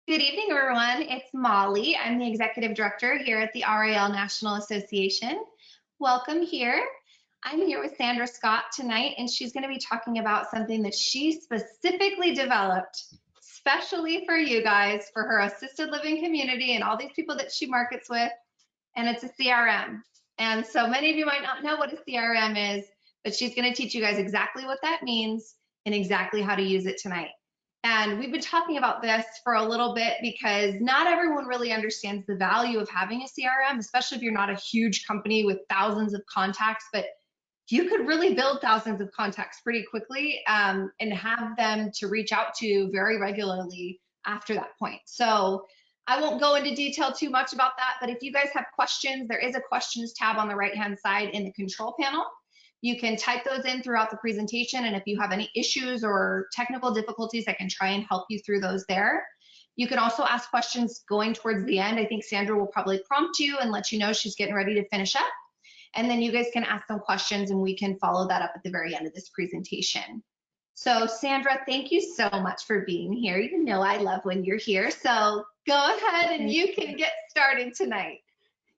Good evening, everyone. It's Molly. I'm the Executive Director here at the RAL National Association. Welcome here. I'm here with Sandra Scott tonight, and she's going to be talking about something that she specifically developed, especially for you guys, for her assisted living community and all these people that she markets with, and it's a CRM. And so many of you might not know what a CRM is, but she's going to teach you guys exactly what that means and exactly how to use it tonight. And we've been talking about this for a little bit because not everyone really understands the value of having a CRM, especially if you're not a huge company with thousands of contacts, but you could really build thousands of contacts pretty quickly and have them to reach out to very regularly after that point. So I won't go into detail too much about that, but if you guys have questions, there is a questions tab on the right-hand side in the control panel. You can type those in throughout the presentation, and if you have any issues or technical difficulties, I can try and help you through those there. You can also ask questions going towards the end. I think Sandra will probably prompt you and let you know she's getting ready to finish up. And then you guys can ask some questions and we can follow that up at the very end of this presentation. So Sandra, thank you so much for being here. You know I love when you're here. So go ahead and you can get started tonight.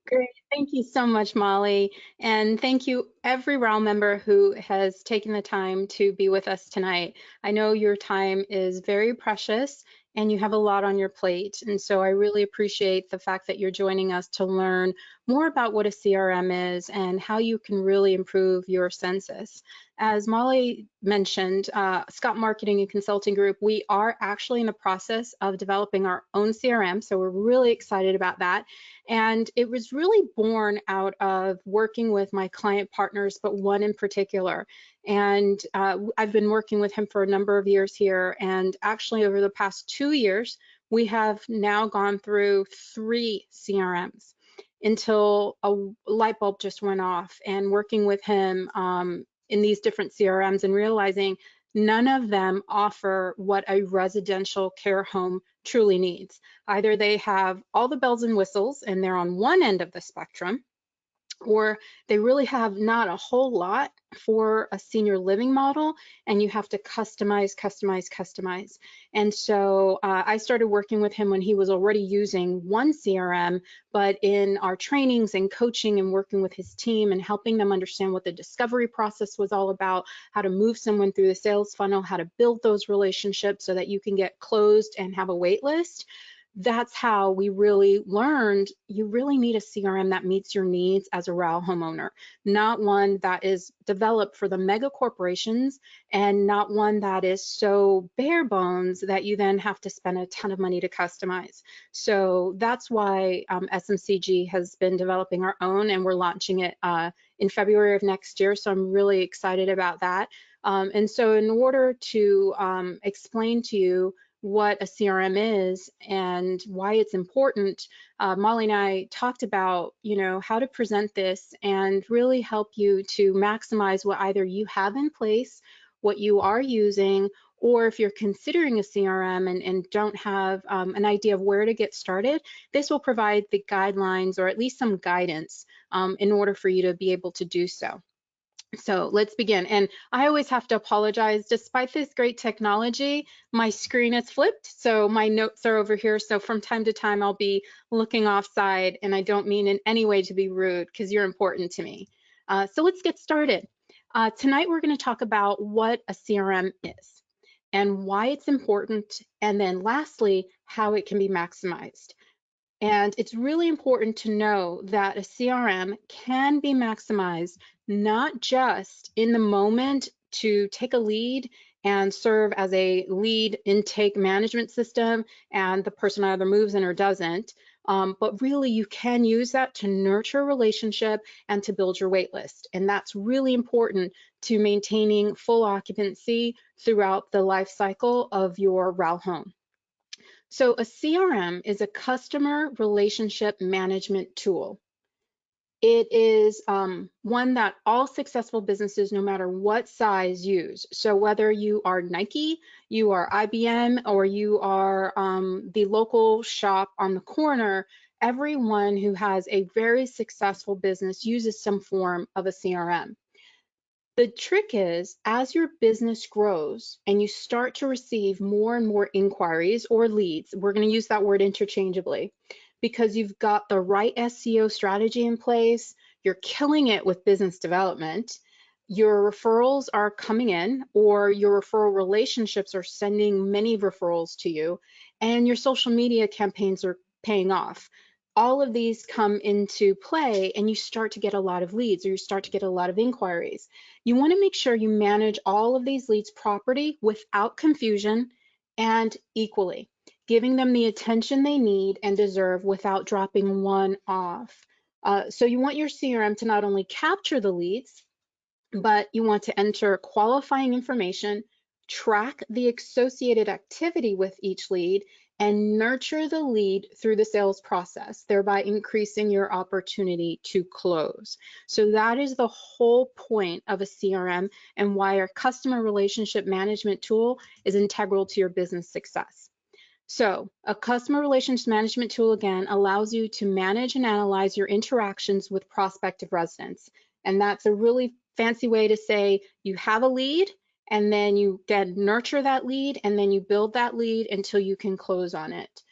Great. Thank you so much, Molly. And thank you, every RAL member who has taken the time to be with us tonight. I know your time is very precious and you have a lot on your plate. And so I really appreciate the fact that you're joining us to learn more about what a CRM is and how you can really improve your census. As Molly mentioned, Scott Marketing and Consulting Group, we are actually in the process of developing our own CRM. So we're really excited about that. And it was really born out of working with my client partners, but one in particular. And I've been working with him for a number of years here. And actually over the past 2 years, we have now gone through 3 CRMs until a light bulb just went off, and working with him in these different CRMs and realizing none of them offer what a residential care home truly needs. Either they have all the bells and whistles and they're on one end of the spectrum, or they really have not a whole lot for a senior living model, and you have to customize. And so I started working with him when he was already using one CRM, but in our trainings and coaching and working with his team and helping them understand what the discovery process was all about, how to move someone through the sales funnel, how to build those relationships so that you can get closed and have a wait list. That's how we really learned you really need a CRM that meets your needs as a RAL homeowner, not one that is developed for the mega corporations and not one that is so bare bones that you then have to spend a ton of money to customize. So that's why SMCG has been developing our own, and we're launching it in February of next year. So I'm really excited about that. And so in order to explain to you what a CRM is and why it's important, Molly and I talked about, how to present this and really help you to maximize what either you have in place, what you are using, or if you're considering a CRM and don't have an idea of where to get started, this will provide the guidelines or at least some guidance in order for you to be able to do so. So let's begin. And I always have to apologize. Despite this great technology, my screen is flipped, so my notes are over here. So from time to time, I'll be looking offside, and I don't mean in any way to be rude because you're important to me. So let's get started. Tonight, we're going to talk about what a CRM is and why it's important, and then lastly, how it can be maximized. And it's really important to know that a CRM can be maximized not just in the moment to take a lead and serve as a lead intake management system, and the person either moves in or doesn't, but really you can use that to nurture a relationship and to build your wait list. And that's really important to maintaining full occupancy throughout the life cycle of your RAL home. So a CRM is a customer relationship management tool. It is one that all successful businesses, no matter what size, use. So whether you are Nike, you are IBM, or you are the local shop on the corner, everyone who has a very successful business uses some form of a CRM. The trick is, as your business grows and you start to receive more and more inquiries or leads, we're going to use that word interchangeably, because you've got the right SEO strategy in place, you're killing it with business development, your referrals are coming in, or your referral relationships are sending many referrals to you, and your social media campaigns are paying off. All of these come into play and you start to get a lot of leads, or you start to get a lot of inquiries. You want to make sure you manage all of these leads properly without confusion and equally, giving them the attention they need and deserve without dropping one off. So you want your CRM to not only capture the leads, but you want to enter qualifying information, track the associated activity with each lead, and nurture the lead through the sales process, thereby increasing your opportunity to close. So that is the whole point of a CRM and why our customer relationship management tool is integral to your business success. So a customer relations management tool, again, allows you to manage and analyze your interactions with prospective residents. And that's a really fancy way to say you have a lead, and then you then nurture that lead, and then you build that lead until you can close on it.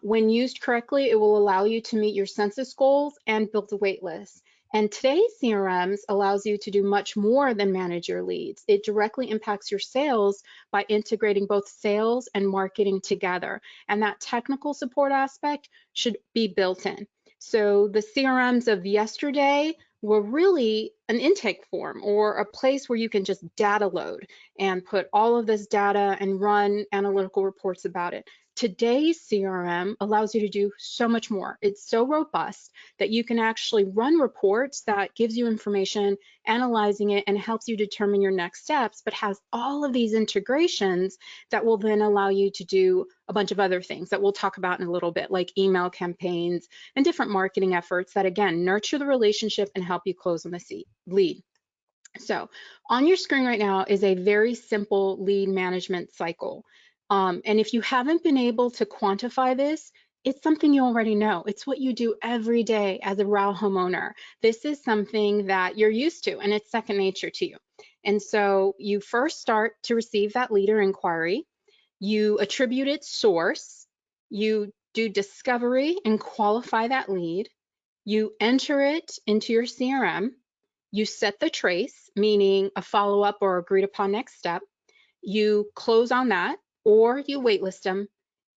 When used correctly, it will allow you to meet your census goals and build a wait list. And today's CRMs allows you to do much more than manage your leads. It directly impacts your sales by integrating both sales and marketing together. And that technical support aspect should be built in. So the CRMs of yesterday were really an intake form or a place where you can just data load and put all of this data and run analytical reports about it. Today's CRM allows you to do so much more. It's so robust that you can actually run reports that gives you information, analyzing it, and helps you determine your next steps, but has all of these integrations that will then allow you to do a bunch of other things that we'll talk about in a little bit, like email campaigns and different marketing efforts that, again, nurture the relationship and help you close on the lead. So on your screen right now is a very simple lead management cycle. And if you haven't been able to quantify this, it's something you already know. It's what you do every day as a RAL homeowner. This is something that you're used to, and it's second nature to you. And so you first start to receive that lead or inquiry. You attribute its source. You do discovery and qualify that lead. You enter it into your CRM. You set the trace, meaning a follow-up or agreed upon next step. You close on that, or you waitlist them,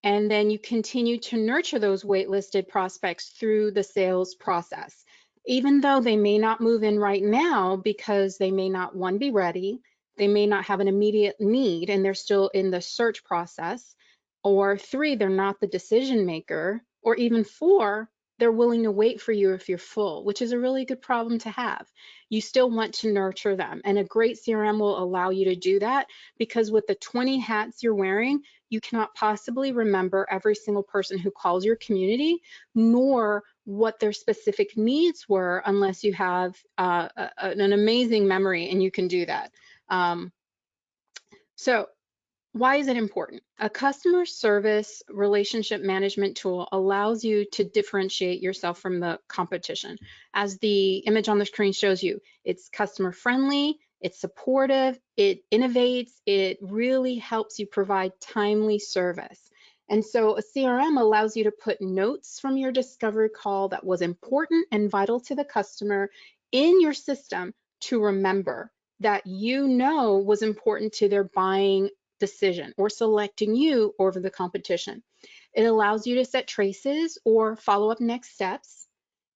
and then you continue to nurture those waitlisted prospects through the sales process. Even though they may not move in right now because they may not, one, be ready, they may not have an immediate need and they're still in the search process, or three, they're not the decision maker, or even four, they're willing to wait for you if you're full, which is a really good problem to have. You still want to nurture them, and a great CRM will allow you to do that, because with the 20 hats you're wearing, you cannot possibly remember every single person who calls your community, nor what their specific needs were, unless you have an amazing memory and you can do that. So why is it important? A customer service relationship management tool allows you to differentiate yourself from the competition. As the image on the screen shows you, it's customer friendly, it's supportive, it innovates, it really helps you provide timely service. And so a CRM allows you to put notes from your discovery call that was important and vital to the customer in your system to remember, that you know was important to their buying decision or selecting you over the competition. It allows you to set traces or follow up next steps,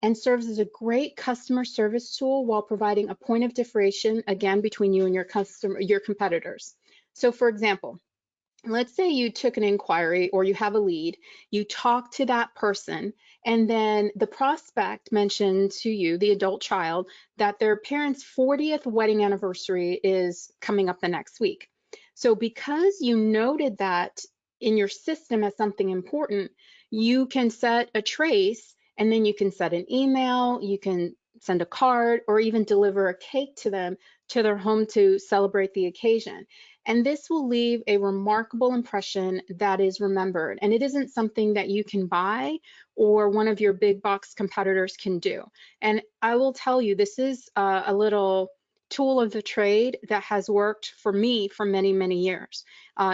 and serves as a great customer service tool while providing a point of differentiation, again, between you and your competitors. So for example, let's say you took an inquiry or you have a lead, you talk to that person, and then the prospect mentioned to you, the adult child, that their parents' 40th wedding anniversary is coming up the next week. So because you noted that in your system as something important, you can set a trace, and then you can set an email, you can send a card, or even deliver a cake to them to their home to celebrate the occasion. And this will leave a remarkable impression that is remembered. And it isn't something that you can buy or one of your big box competitors can do. And I will tell you, this is a little tool of the trade that has worked for me for many, many years.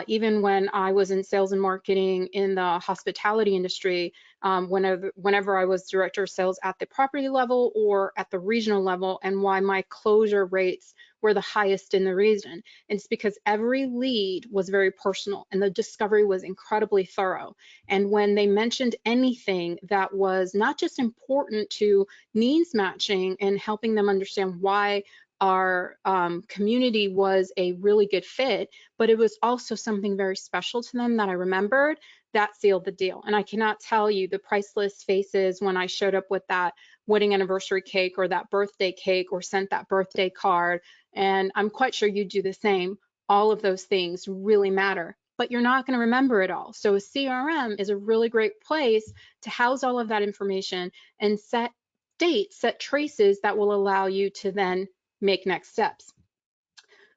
Even when I was in sales and marketing in the hospitality industry, whenever I was director of sales at the property level or at the regional level, and why my closure rates were the highest in the region. And it's because every lead was very personal and the discovery was incredibly thorough. And when they mentioned anything that was not just important to needs matching and helping them understand why our community was a really good fit, but it was also something very special to them that I remembered, that sealed the deal. And I cannot tell you the priceless faces when I showed up with that wedding anniversary cake or that birthday cake or sent that birthday card. And I'm quite sure you do the same. All of those things really matter, but you're not going to remember it all. So a CRM is a really great place to house all of that information and set dates, set traces that will allow you to then make next steps.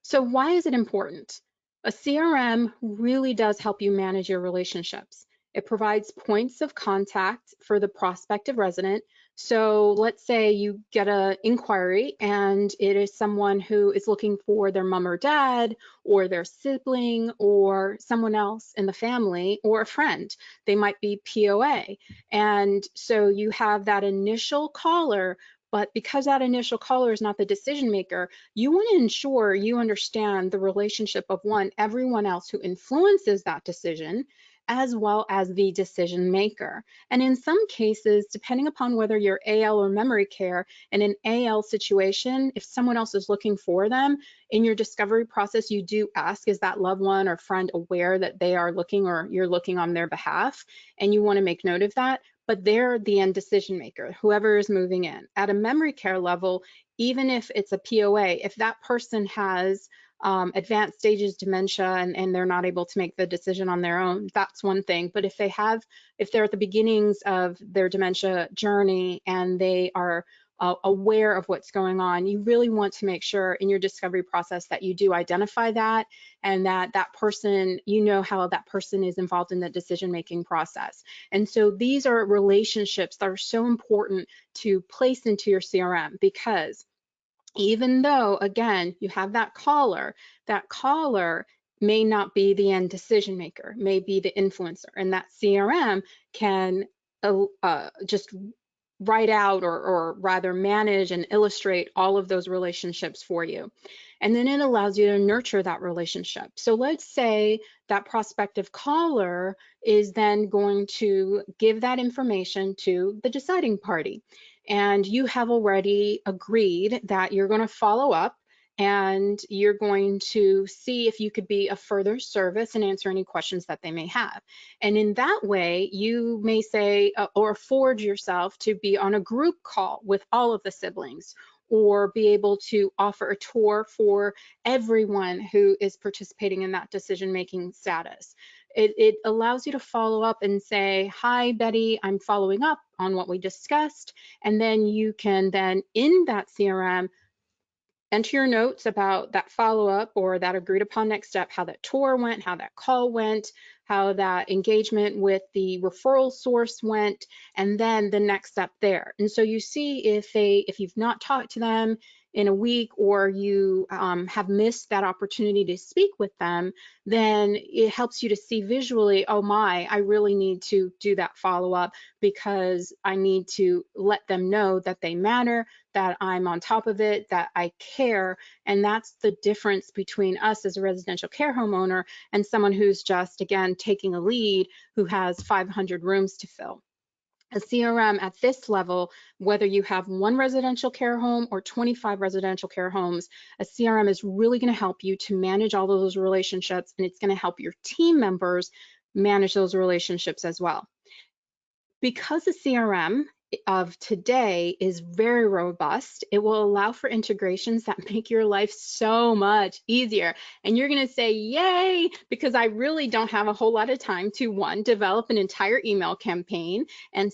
So why is it important? A CRM really does help you manage your relationships. It provides points of contact for the prospective resident. So let's say you get an inquiry and it is someone who is looking for their mom or dad or their sibling or someone else in the family or a friend. They might be POA. And so you have that initial caller, but because that initial caller is not the decision maker, you want to ensure you understand the relationship of everyone else who influences that decision, as well as the decision maker. And in some cases, depending upon whether you're AL or memory care, in an AL situation, if someone else is looking for them, in your discovery process, you do ask, is that loved one or friend aware that they are looking or you're looking on their behalf? And you want to make note of that. But they're the end decision maker, whoever is moving in. At a memory care level, even if it's a POA, if that person has advanced stages dementia and they're not able to make the decision on their own, that's one thing. But if they're at the beginnings of their dementia journey and they are aware of what's going on, you really want to make sure in your discovery process that you do identify that and that person, you know how that person is involved in the decision-making process. And so these are relationships that are so important to place into your CRM, because even though, again, you have that caller may not be the end decision maker, may be the influencer, and that CRM can just write out or rather manage and illustrate all of those relationships for you. And then it allows you to nurture that relationship. So let's say that prospective caller is then going to give that information to the deciding party. And you have already agreed that you're going to follow up and you're going to see if you could be of further service and answer any questions that they may have. And in that way, you may say or afford yourself to be on a group call with all of the siblings, or be able to offer a tour for everyone who is participating in that decision-making status. It allows you to follow up and say, hi, Betty, I'm following up on what we discussed. And then you can then, in that CRM, enter your notes about that follow-up or that agreed upon next step, how that tour went, how that call went, how that engagement with the referral source went, and then the next step there. And so you see if you've not talked to them in a week, or you have missed that opportunity to speak with them, then it helps you to see visually, oh my, I really need to do that follow-up because I need to let them know that they matter, that I'm on top of it, that I care. And that's the difference between us as a residential care homeowner and someone who's just, again, taking a lead who has 500 rooms to fill. A CRM at this level, whether you have one residential care home or 25 residential care homes, a CRM is really going to help you to manage all of those relationships, and it's going to help your team members manage those relationships as well. Because the CRM of today is very robust, it will allow for integrations that make your life so much easier. And you're going to say, yay, because I really don't have a whole lot of time to, one, develop an entire email campaign and,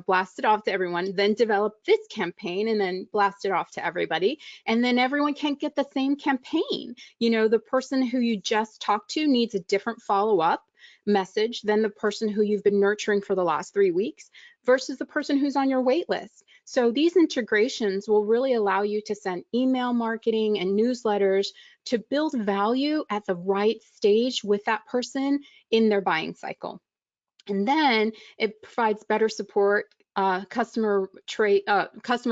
blast it off to everyone, then develop this campaign and then blast it off to everybody. And then everyone can't get the same campaign. The person who you just talked to needs a different follow-up message than the person who you've been nurturing for the last 3 weeks versus the person who's on your wait list. So these integrations will really allow you to send email marketing and newsletters to build value at the right stage with that person in their buying cycle. And then it provides better support, customer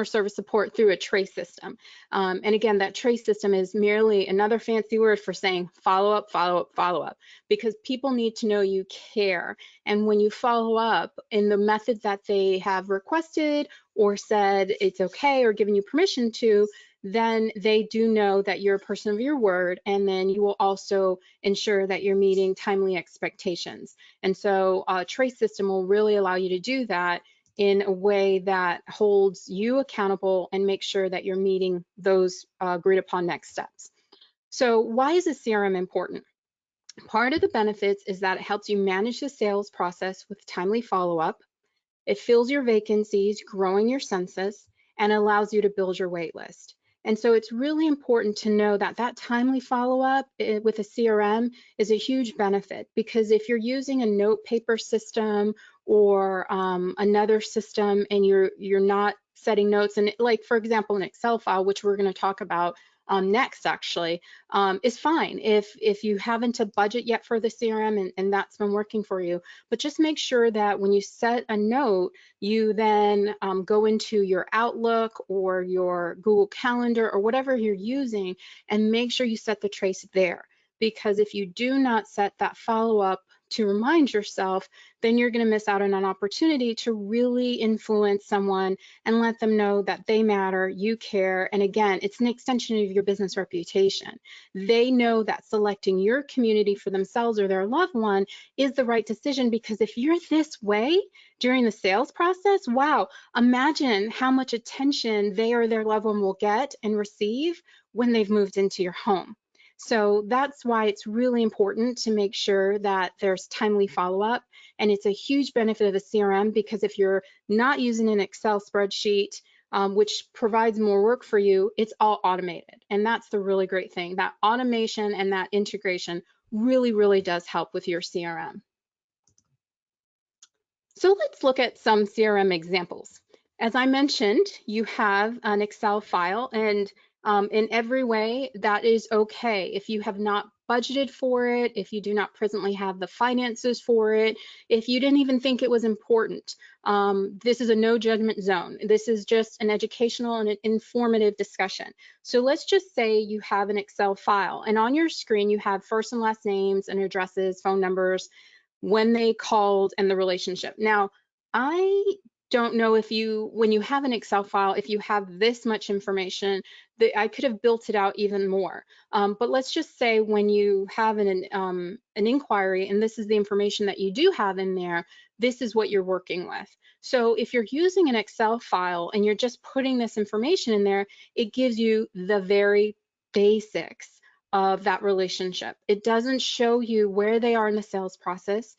service support through a trace system. And again, that trace system is merely another fancy word for saying follow up, follow up, follow up, because people need to know you care. And when you follow up in the method that they have requested or said it's okay or given you permission to, then they do know that you're a person of your word, and then you will also ensure that you're meeting timely expectations. And so a trace system will really allow you to do that in a way that holds you accountable and makes sure that you're meeting those agreed upon next steps. So why is a CRM important? Part of the benefits is that it helps you manage the sales process with timely follow-up. It fills your vacancies, growing your census, and allows you to build your wait list. And so it's really important to know that that timely follow-up with a CRM is a huge benefit, because if you're using a note paper system or another system and you're not setting notes, and like for example an Excel file, which we're going to talk about next actually, is fine if you haven't a budget yet for the CRM and that's been working for you. But just make sure that when you set a note, you then go into your Outlook or your Google Calendar or whatever you're using and make sure you set the trace there. Because if you do not set that follow-up to remind yourself, then you're going to miss out on an opportunity to really influence someone and let them know that they matter, you care, and again, it's an extension of your business reputation. They know that selecting your community for themselves or their loved one is the right decision, because if you're this way during the sales process, wow, imagine how much attention they or their loved one will get and receive when they've moved into your home. So that's why it's really important to make sure that there's timely follow-up. And it's a huge benefit of the CRM, because if you're not using an Excel spreadsheet, which provides more work for you, it's all automated. And that's the really great thing. That automation and that integration really, really does help with your CRM. So let's look at some CRM examples. As I mentioned, you have an Excel file, and in every way that is okay. If you have not budgeted for it, if you do not presently have the finances for it, if you didn't even think it was important, this is a no judgment zone. This is just an educational and an informative discussion. So let's just say you have an Excel file, and on your screen you have first and last names and addresses, phone numbers, when they called, and the relationship. Now, I don't know if you, when you have an Excel file, if you have this much information, that I could have built it out even more. But let's just say when you have an inquiry and this is the information that you do have in there, this is what you're working with. So if you're using an Excel file and you're just putting this information in there, it gives you the very basics of that relationship. It doesn't show you where they are in the sales process.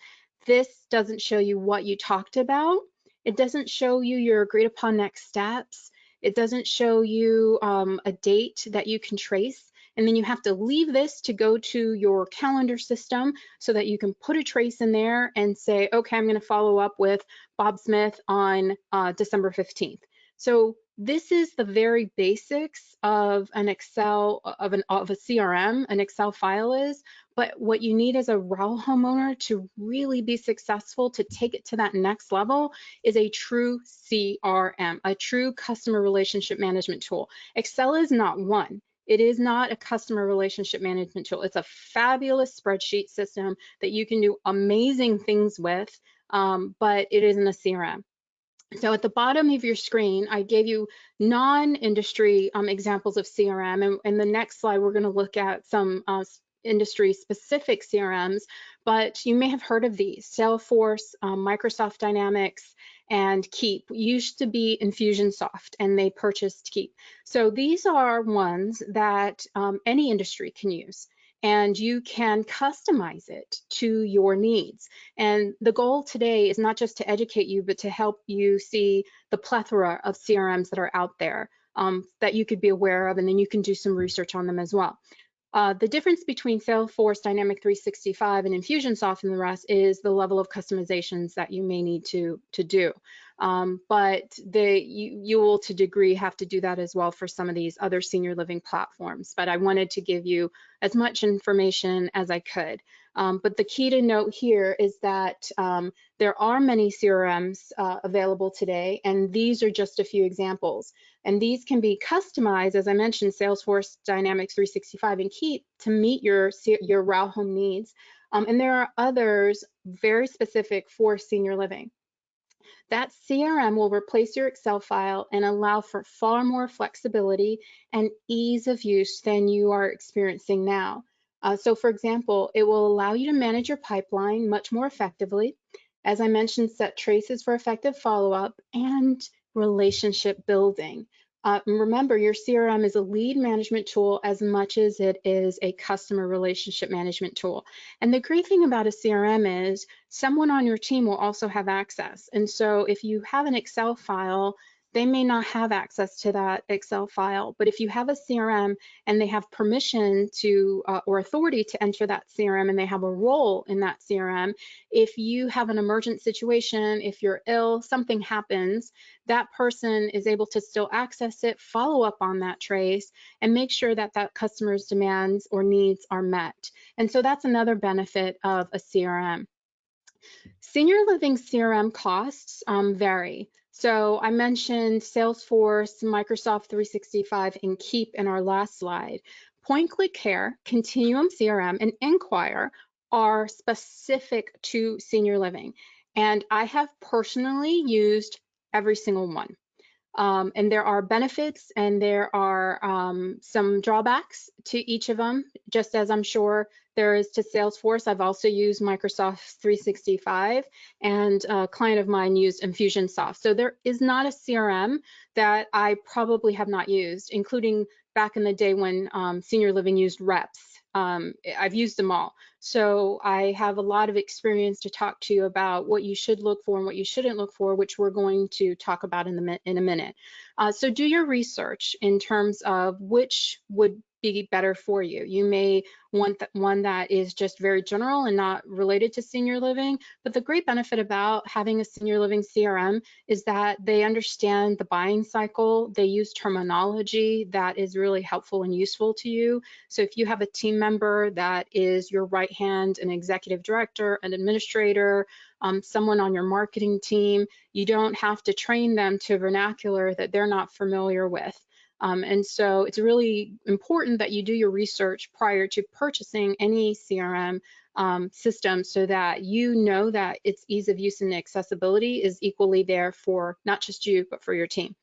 This doesn't show you what you talked about. It doesn't show you your agreed upon next steps. It doesn't show you a date that you can trace. And then you have to leave this to go to your calendar system so that you can put a trace in there and say, okay, I'm going to follow up with Bob Smith on December 15th. So this is the very basics of an Excel, of a CRM, an Excel file is. But what you need as a RAL homeowner to really be successful, to take it to that next level, is a true CRM, a true customer relationship management tool. Excel is not one. It is not a customer relationship management tool. It's a fabulous spreadsheet system that you can do amazing things with, but it isn't a CRM. So at the bottom of your screen, I gave you non-industry examples of CRM, and the next slide, we're going to look at some industry-specific CRMs, but you may have heard of these: Salesforce, Microsoft Dynamics, and Keep. Used to be Infusionsoft, and they purchased Keep. So these are ones that any industry can use, and you can customize it to your needs. And the goal today is not just to educate you, but to help you see the plethora of CRMs that are out there that you could be aware of, and then you can do some research on them as well. The difference between Salesforce, Dynamic 365, and Infusionsoft and the rest is the level of customizations that you may need to do. but you will to degree have to do that as well for some of these other senior living platforms. But I wanted to give you as much information as I could. But the key to note here is that there are many CRMs available today, and these are just a few examples. And these can be customized, as I mentioned, Salesforce Dynamics 365 and Keep to meet your RAL home needs. And there are others very specific for senior living. That CRM will replace your Excel file and allow for far more flexibility and ease of use than you are experiencing now. So for example, it will allow you to manage your pipeline much more effectively. As I mentioned, set traces for effective follow-up and relationship building. Remember, your CRM is a lead management tool as much as it is a customer relationship management tool. And the great thing about a CRM is someone on your team will also have access. And so if you have an Excel file, they may not have access to that Excel file, but if you have a CRM and they have permission to or authority to enter that CRM and they have a role in that CRM, if you have an emergent situation, if you're ill, something happens, that person is able to still access it, follow up on that trace, and make sure that that customer's demands or needs are met. And so that's another benefit of a CRM. Senior living CRM costs vary. So I mentioned Salesforce, Microsoft 365, and Keep in our last slide. Point Click Care, Continuum CRM, and Inquire are specific to senior living. And I have personally used every single one. And there are benefits and there are some drawbacks to each of them, just as I'm sure there is to Salesforce. I've also used Microsoft 365 and a client of mine used Infusionsoft. So there is not a CRM that I probably have not used, including back in the day when senior living used reps. I've used them all. So I have a lot of experience to talk to you about what you should look for and what you shouldn't look for, which we're going to talk about in a minute. So do your research in terms of which would be better for you. You may want one that is just very general and not related to senior living, but the great benefit about having a senior living CRM is that they understand the buying cycle. They use terminology that is really helpful and useful to you. So if you have a team member that is your right hand, an executive director, an administrator, someone on your marketing team, you don't have to train them to vernacular that they're not familiar with. And so it's really important that you do your research prior to purchasing any CRM system so that you know that its ease of use and accessibility is equally there for not just you, but for your team.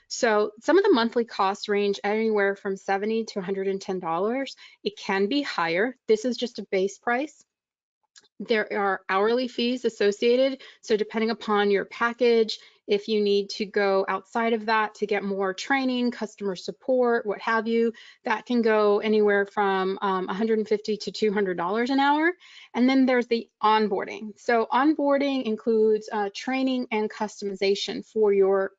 So some of the monthly costs range anywhere from $70 to $110. It can be higher. This is just a base price. There are hourly fees associated. So depending upon your package, if you need to go outside of that to get more training, customer support, what have you, that can go anywhere from $150 to $200 an hour. And then there's the onboarding. So onboarding includes training and customization for your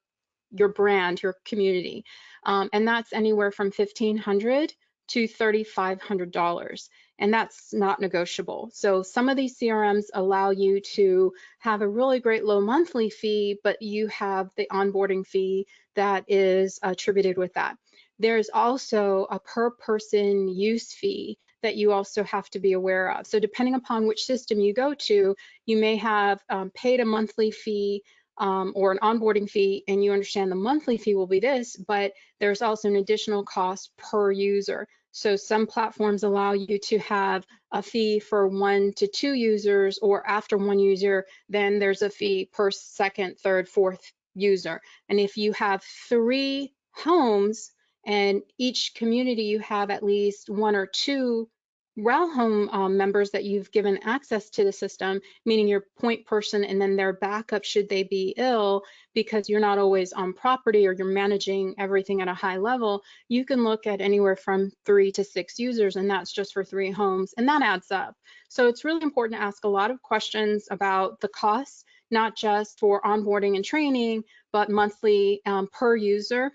brand, your community. And that's anywhere from $1,500 to $3,500. And that's not negotiable. So some of these CRMs allow you to have a really great low monthly fee, but you have the onboarding fee that is attributed with that. There's also a per person use fee that you also have to be aware of. So depending upon which system you go to, you may have paid a monthly fee or an onboarding fee, and you understand the monthly fee will be this, but there's also an additional cost per user. So some platforms allow you to have a fee for 1 to 2 users, or after 1 user, then there's a fee per second, third, fourth user. And if you have 3 homes and each community you have at least 1 or 2 RAL home members that you've given access to the system, meaning your point person and then their backup should they be ill, because you're not always on property or you're managing everything at a high level, you can look at anywhere from 3 to 6 users, and that's just for 3 homes, and that adds up. So it's really important to ask a lot of questions about the costs, not just for onboarding and training, but monthly per user,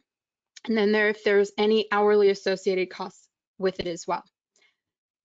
and then if there's any hourly associated costs with it as well.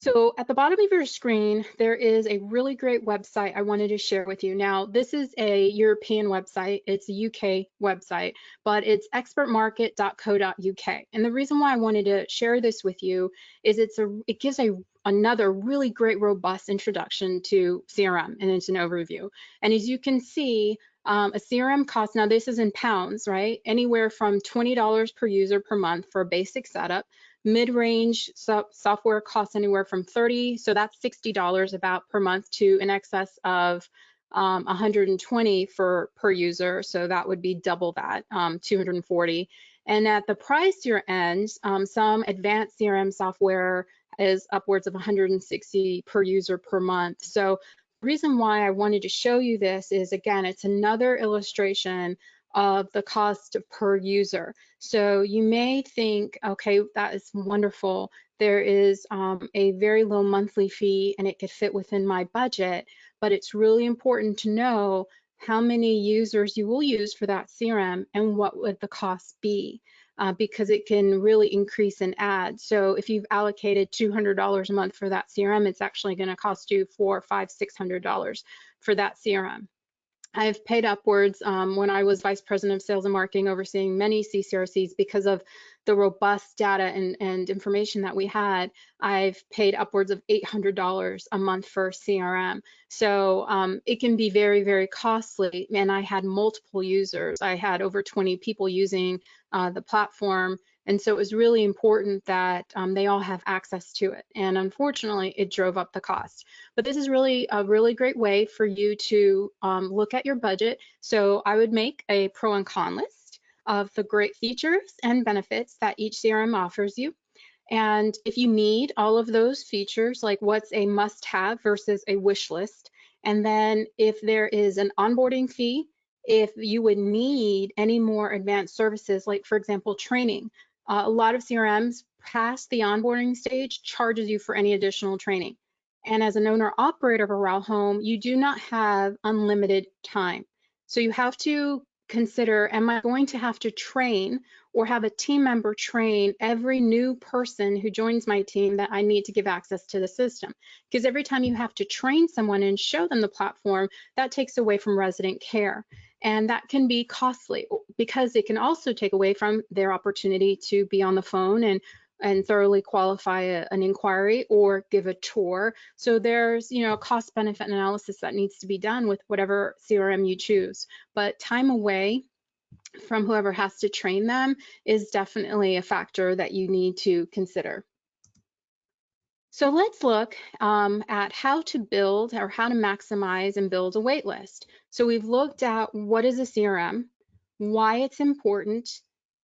So at the bottom of your screen, there is a really great website I wanted to share with you. Now, this is a European website. It's a UK website, but it's expertmarket.co.uk. And the reason why I wanted to share this with you is it gives another really great robust introduction to CRM, and it's an overview. And as you can see, a CRM costs, now this is in pounds, right? Anywhere from $20 per user per month for a basic setup. Mid-range software costs anywhere from 30, so that's $60 about per month, to in excess of 120 per user, so that would be double that, 240. And at the pricier end, some advanced CRM software is upwards of 160 per user per month. So the reason why I wanted to show you this is, again, it's another illustration of the cost per user. So you may think, okay, that is wonderful. There is a very low monthly fee and it could fit within my budget, but it's really important to know how many users you will use for that CRM and what would the cost be, because it can really increase in ads. So if you've allocated $200 a month for that CRM, it's actually going to cost you $400, $500, $600 for that CRM. I've paid upwards when I was vice president of sales and marketing, overseeing many CCRCs, because of the robust data and information that we had. I've paid upwards of $800 a month for CRM. So it can be very, very costly. And I had multiple users. I had over 20 people using the platform. And so it was really important that they all have access to it. And unfortunately, it drove up the cost. But this is really a really great way for you to look at your budget. So I would make a pro and con list of the great features and benefits that each CRM offers you. And if you need all of those features, like what's a must-have versus a wish list. And then if there is an onboarding fee, if you would need any more advanced services, like for example, training. A lot of CRMs past the onboarding stage charges you for any additional training. And as an owner operator of a RAL home, you do not have unlimited time. So you have to consider, am I going to have to train or have a team member train every new person who joins my team that I need to give access to the system? Because every time you have to train someone and show them the platform, that takes away from resident care. And that can be costly, because it can also take away from their opportunity to be on the phone and thoroughly qualify an inquiry or give a tour. So there's, a cost benefit analysis that needs to be done with whatever CRM you choose. But time away from whoever has to train them is definitely a factor that you need to consider. So let's look at how to build, or how to maximize and build a wait list. So we've looked at what is a CRM, why it's important,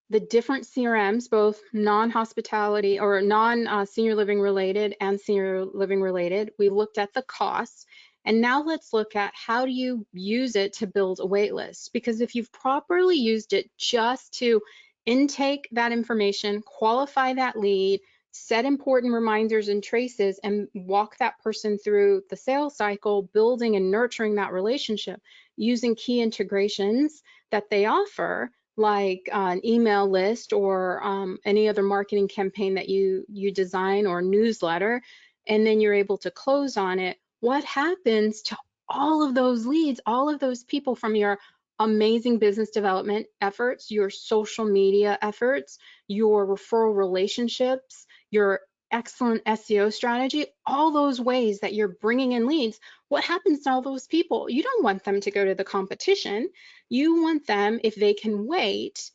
the different CRMs, both non-hospitality or non-senior living related and senior living related. We looked at the costs. And now let's look at how do you use it to build a wait list. Because if you've properly used it just to intake that information, qualify that lead, set important reminders and traces, and walk that person through the sales cycle, building and nurturing that relationship using key integrations that they offer, like an email list or any other marketing campaign that you design, or newsletter, and then you're able to close on it. What happens to all of those leads, all of those people from your amazing business development efforts, your social media efforts, your referral relationships, your excellent SEO strategy, all those ways that you're bringing in leads? What happens to all those people? You don't want them to go to the competition. You want them, if they can wait,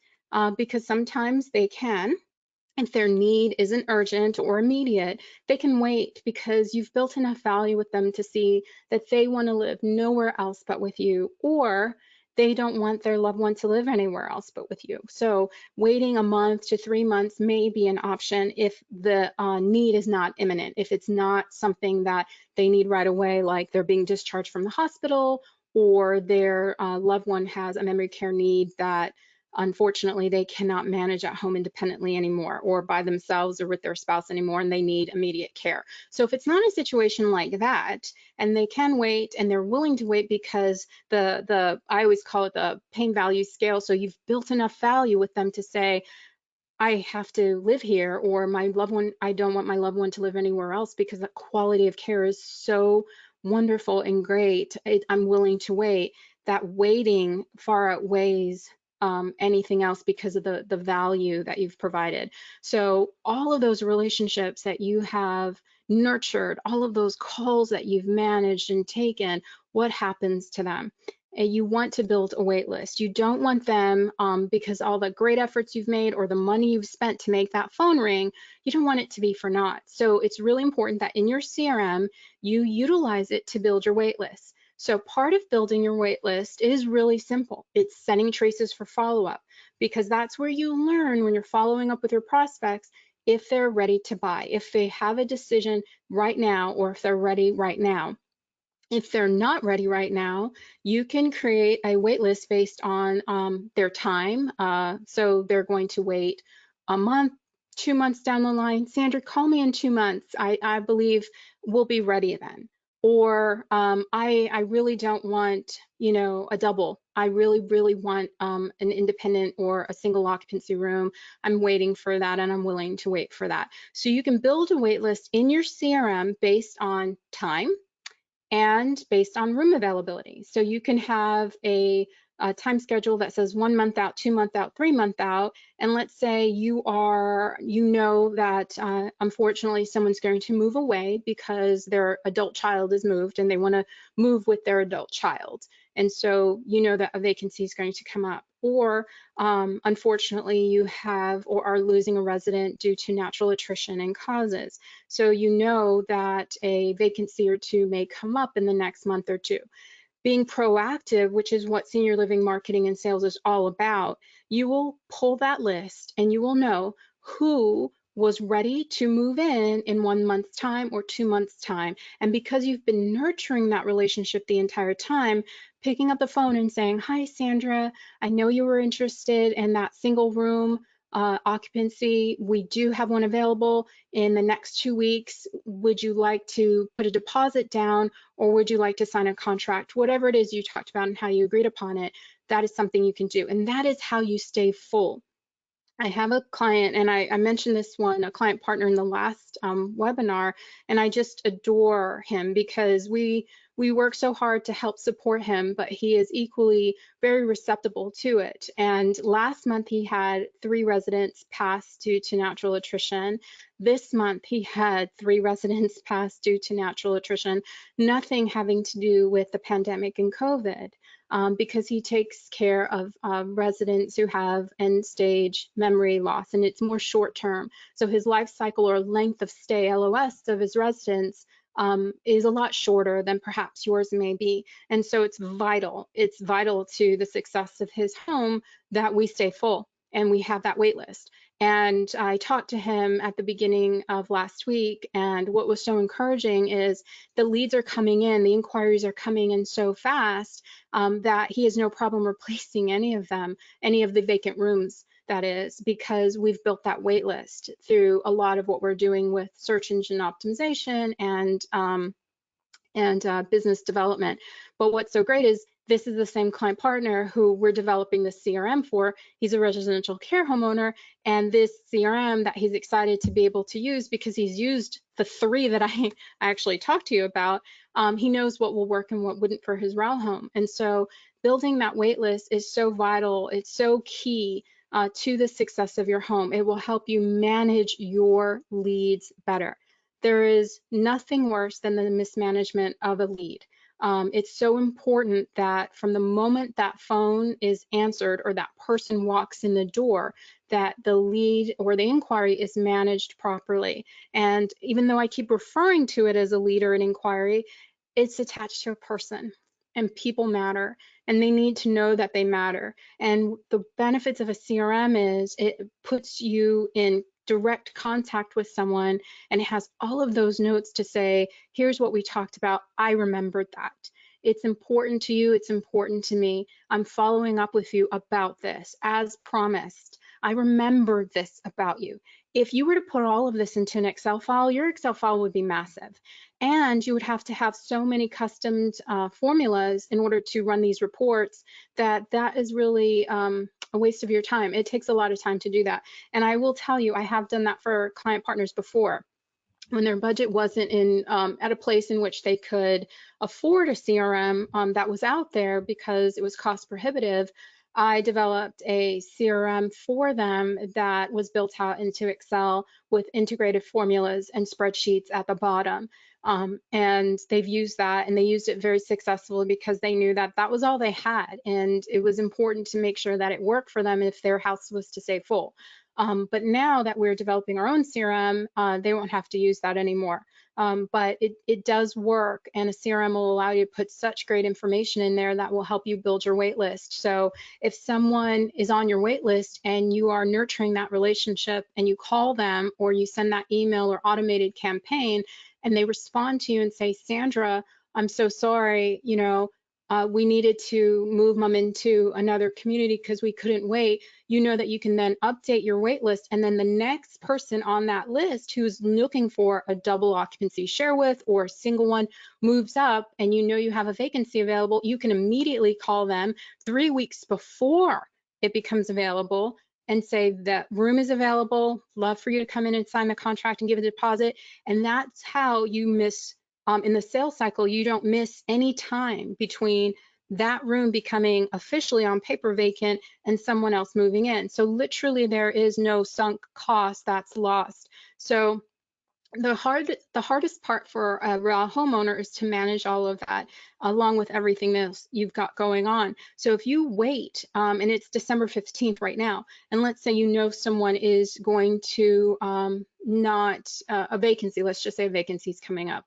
because sometimes they can, if their need isn't urgent or immediate, they can wait because you've built enough value with them to see that they want to live nowhere else but with you, or they don't want their loved one to live anywhere else but with you. So waiting a month to 3 months may be an option if the need is not imminent, if it's not something that they need right away, like they're being discharged from the hospital, or their loved one has a memory care need that unfortunately they cannot manage at home independently anymore, or by themselves or with their spouse anymore, and they need immediate care. So if it's not a situation like that, and they can wait and they're willing to wait, because I always call it the pain value scale. So you've built enough value with them to say, I have to live here, or my loved one, I don't want my loved one to live anywhere else because the quality of care is so wonderful and great. I'm willing to wait. That waiting far outweighs anything else because of the value that you've provided. So all of those relationships that you have nurtured, all of those calls that you've managed and taken, what happens to them? And you want to build a wait list. You don't want them because all the great efforts you've made or the money you've spent to make that phone ring, you don't want it to be for naught. So it's really important that in your CRM, you utilize it to build your wait list. So part of building your wait list is really simple. It's setting traces for follow-up, because that's where you learn when you're following up with your prospects if they're ready to buy, if they have a decision right now, or if they're ready right now. If they're not ready right now, you can create a wait list based on their time. So they're going to wait a month, 2 months down the line. Sandra, call me in 2 months. I believe we'll be ready then. Or I really don't want, a double. I really want an independent or a single occupancy room. I'm waiting for that, and I'm willing to wait for that. So you can build a wait list in your CRM based on time and based on room availability. So you can have a time schedule that says 1 month out, 2 month out, 3 month out. And let's say you know that unfortunately someone's going to move away because their adult child is moved and they want to move with their adult child. And so you know that a vacancy is going to come up. Or unfortunately you have or are losing a resident due to natural attrition and causes. So you know that a vacancy or two may come up in the next month or two. Being proactive, which is what senior living marketing and sales is all about, you will pull that list and you will know who was ready to move in 1 month's time or 2 months' time. And because you've been nurturing that relationship the entire time, picking up the phone and saying, "Hi, Sandra, I know you were interested in that single room occupancy. We do have one available in the next 2 weeks. Would you like to put a deposit down, or would you like to sign a contract?" Whatever it is you talked about and how you agreed upon it, that is something you can do. And that is how you stay full. I have a client, and I mentioned this one, a client partner in the last webinar, and I just adore him because we work so hard to help support him, but he is equally very receptive to it. And last month he had 3 residents pass due to natural attrition. This month he had 3 residents pass due to natural attrition, nothing having to do with the pandemic and COVID. Because he takes care of residents who have end stage memory loss, and it's more short term. So his life cycle or length of stay, LOS, of his residents is a lot shorter than perhaps yours may be. And so it's vital. It's vital to the success of his home that we stay full and we have that wait list. And I talked to him at the beginning of last week, and what was so encouraging is the leads are coming in, the inquiries are coming in so fast that he has no problem replacing any of them, any of the vacant rooms, that is, because we've built that wait list through a lot of what we're doing with search engine optimization and business development. But what's so great is this is the same client partner who we're developing the CRM for. He's a residential care homeowner, and this CRM that he's excited to be able to use, because he's used the 3 that I actually talked to you about, he knows what will work and what wouldn't for his RAL home. And so building that wait list is so vital. It's so key to the success of your home. It will help you manage your leads better. There is nothing worse than the mismanagement of a lead. It's so important that from the moment that phone is answered or that person walks in the door, that the lead or the inquiry is managed properly. And even though I keep referring to it as a lead or an inquiry, it's attached to a person, and people matter, and they need to know that they matter. And the benefits of a CRM is it puts you in direct contact with someone, and it has all of those notes to say, here's what we talked about. I remembered that. It's important to you. It's important to me. I'm following up with you about this as promised. I remembered this about you. If you were to put all of this into an Excel file, your Excel file would be massive. And you would have to have so many custom formulas in order to run these reports that is really a waste of your time. It takes a lot of time to do that. And I will tell you, I have done that for client partners before when their budget wasn't in at a place in which they could afford a CRM that was out there because it was cost prohibitive. I developed a CRM for them that was built out into Excel with integrated formulas and spreadsheets at the bottom. And they've used that, and they used it very successfully because they knew that that was all they had. And it was important to make sure that it worked for them if their house was to stay full. But now that we're developing our own CRM, they won't have to use that anymore. But it does work, and a CRM will allow you to put such great information in there that will help you build your wait list. So if someone is on your wait list and you are nurturing that relationship and you call them or you send that email or automated campaign and they respond to you and say, Sandra, I'm so sorry, we needed to move mom into another community because we couldn't wait. You know that you can then update your wait list, and then the next person on that list who's looking for a double occupancy share with or a single one moves up, and you know you have a vacancy available, you can immediately call them 3 weeks before it becomes available and say that room is available, love for you to come in and sign the contract and give a deposit. And that's how you miss in the sales cycle, you don't miss any time between that room becoming officially on paper vacant and someone else moving in. So literally there is no sunk cost that's lost. So the hardest part for a RAL homeowner is to manage all of that along with everything else you've got going on. So if you wait, and it's December 15th right now, and let's say you know someone is going to not a vacancy, let's just say a vacancy is coming up,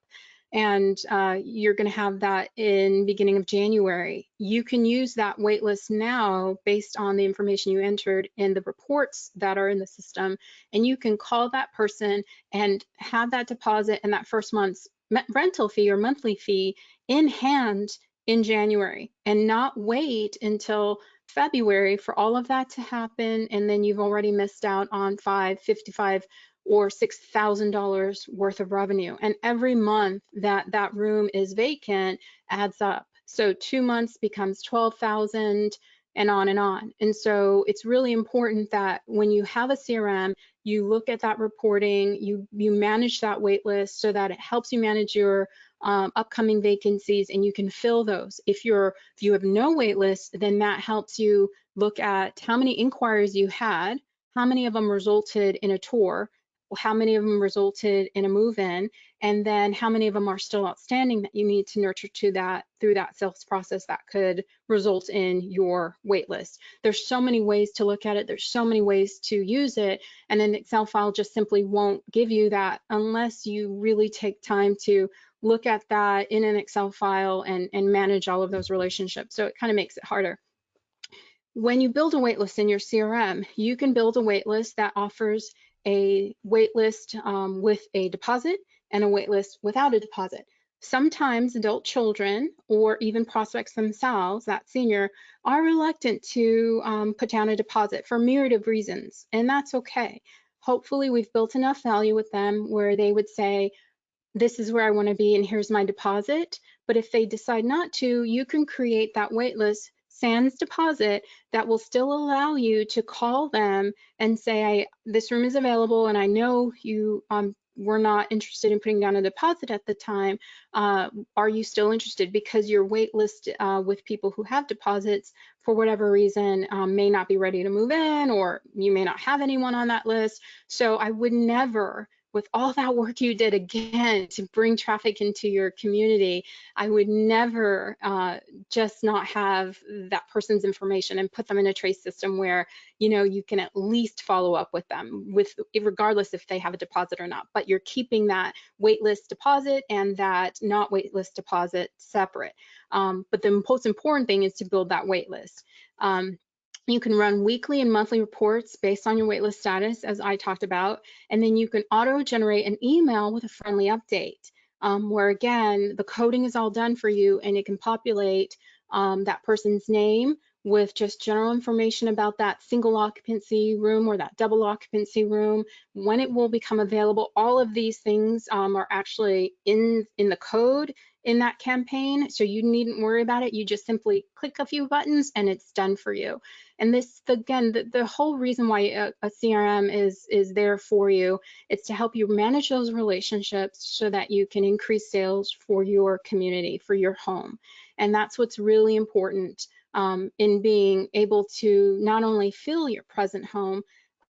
and you're going to have that in beginning of January. You can use that wait list now based on the information you entered in the reports that are in the system, and you can call that person and have that deposit and that first month's rental fee or monthly fee in hand in January, and not wait until February for all of that to happen, and then you've already missed out on $555 or $6,000 worth of revenue. And every month that that room is vacant adds up. So 2 months becomes 12,000 and on and on. And so it's really important that when you have a CRM, you look at that reporting, you manage that wait list so that it helps you manage your upcoming vacancies, and you can fill those. If you have no wait list, then that helps you look at how many inquiries you had, how many of them resulted in a tour, how many of them resulted in a move-in, and then how many of them are still outstanding that you need to nurture to that through that sales process that could result in your wait list. There's so many ways to look at it. There's so many ways to use it, and an Excel file just simply won't give you that unless you really take time to look at that in an Excel file and manage all of those relationships. So it kind of makes it harder. When you build a waitlist in your CRM, you can build a waitlist that offers a waitlist with a deposit and a waitlist without a deposit. Sometimes adult children or even prospects themselves, that senior, are reluctant to put down a deposit for a myriad of reasons, and that's okay. Hopefully we've built enough value with them where they would say, this is where I want to be and here's my deposit. But if they decide not to, you can create that waitlist sans deposit that will still allow you to call them and say, this room is available and I know you were not interested in putting down a deposit at the time. Are you still interested? Because your waitlist with people who have deposits for whatever reason may not be ready to move in, or you may not have anyone on that list. So I would never, with all that work you did again to bring traffic into your community, I would never just not have that person's information and put them in a trace system where you can at least follow up with them, regardless if they have a deposit or not. But you're keeping that waitlist deposit and that not waitlist deposit separate. But the most important thing is to build that waitlist. You can run weekly and monthly reports based on your waitlist status, as I talked about, and then you can auto-generate an email with a friendly update, where again, the coding is all done for you and it can populate that person's name with just general information about that single occupancy room or that double occupancy room, when it will become available. All of these things are actually in the code in that campaign, so you needn't worry about it. You just simply click a few buttons and it's done for you. And this, again, the whole reason why a CRM is there for you, it's to help you manage those relationships so that you can increase sales for your community, for your home. And that's what's really important in being able to not only fill your present home,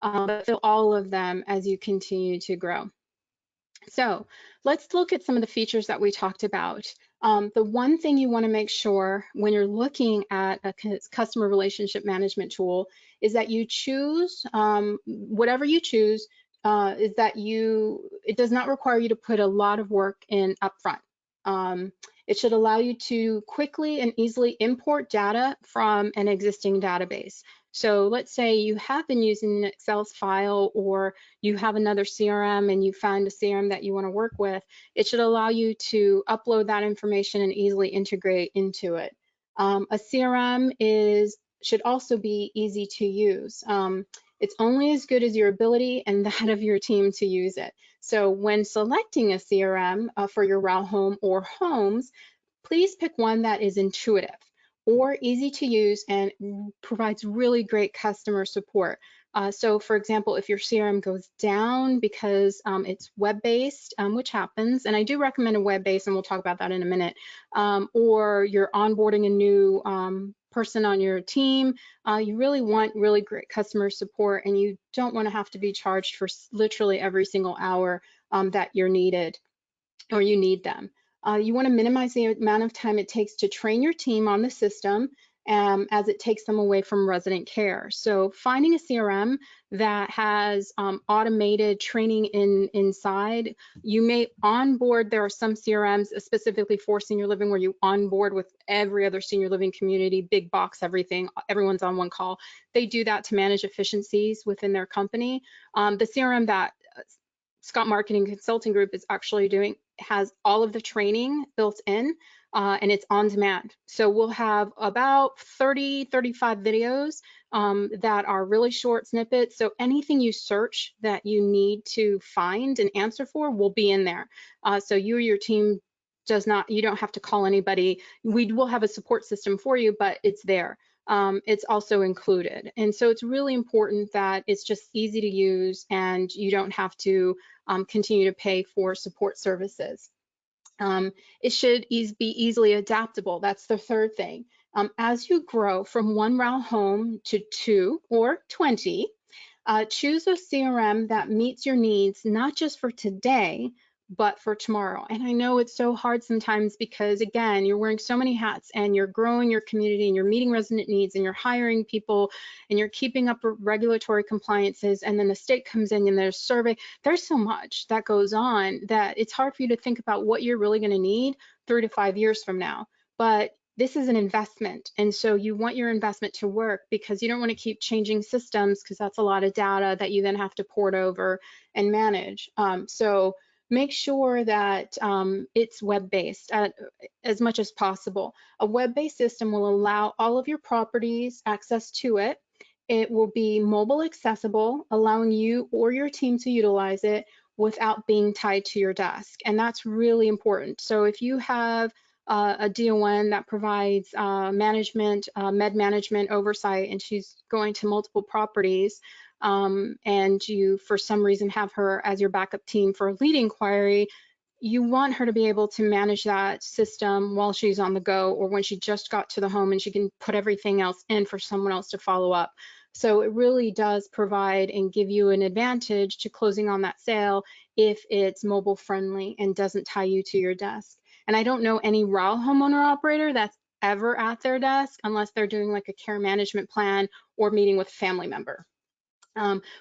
but fill all of them as you continue to grow. So let's look at some of the features that we talked about. The one thing you want to make sure when you're looking at a customer relationship management tool is that you choose, whatever you choose, is that it does not require you to put a lot of work in upfront. It should allow you to quickly and easily import data from an existing database. So let's say you have been using an Excel file, or you have another CRM and you find a CRM that you want to work with. It should allow you to upload that information and easily integrate into it. A CRM should also be easy to use. It's only as good as your ability and that of your team to use it. So when selecting a CRM for your RAL home or homes, please pick one that is intuitive or easy to use and provides really great customer support. So for example, if your CRM goes down because it's web-based, which happens, and I do recommend a web-based, and we'll talk about that in a minute, or you're onboarding a new person on your team, you really want really great customer support, and you don't want to have to be charged for literally every single hour that you're needed or you need them. You want to minimize the amount of time it takes to train your team on the system, as it takes them away from resident care. So finding a CRM that has automated training inside, you may onboard, there are some CRMs specifically for senior living where you onboard with every other senior living community, big box, everything, everyone's on one call. They do that to manage efficiencies within their company. The CRM that Scott Marketing Consulting Group is actually doing has all of the training built in, and it's on demand. So we'll have about 30, 35 videos that are really short snippets. So anything you search that you need to find an answer for will be in there. So you or your team you don't have to call anybody. We will have a support system for you, but it's there. It's also included. And so it's really important that it's just easy to use and you don't have to continue to pay for support services. It should be easily adaptable. That's the third thing. As you grow from one RAL home to 2 or 20, choose a CRM that meets your needs, not just for today, but for tomorrow. And I know it's so hard sometimes because, again, you're wearing so many hats and you're growing your community and you're meeting resident needs and you're hiring people and you're keeping up with regulatory compliances, and then the state comes in and there's survey. There's so much that goes on that it's hard for you to think about what you're really going to need 3 to 5 years from now. But this is an investment, and so you want your investment to work because you don't want to keep changing systems, because that's a lot of data that you then have to port over and manage. So make sure that it's web-based as much as possible. A web-based system will allow all of your properties access to it. It will be mobile accessible, allowing you or your team to utilize it without being tied to your desk. And that's really important. So if you have a DON that provides management, med management oversight, and she's going to multiple properties, and you for some reason have her as your backup team for a lead inquiry, you want her to be able to manage that system while she's on the go, or when she just got to the home and she can put everything else in for someone else to follow up. So it really does provide and give you an advantage to closing on that sale if it's mobile friendly and doesn't tie you to your desk. And I don't know any RAL homeowner operator that's ever at their desk unless they're doing like a care management plan or meeting with a family member.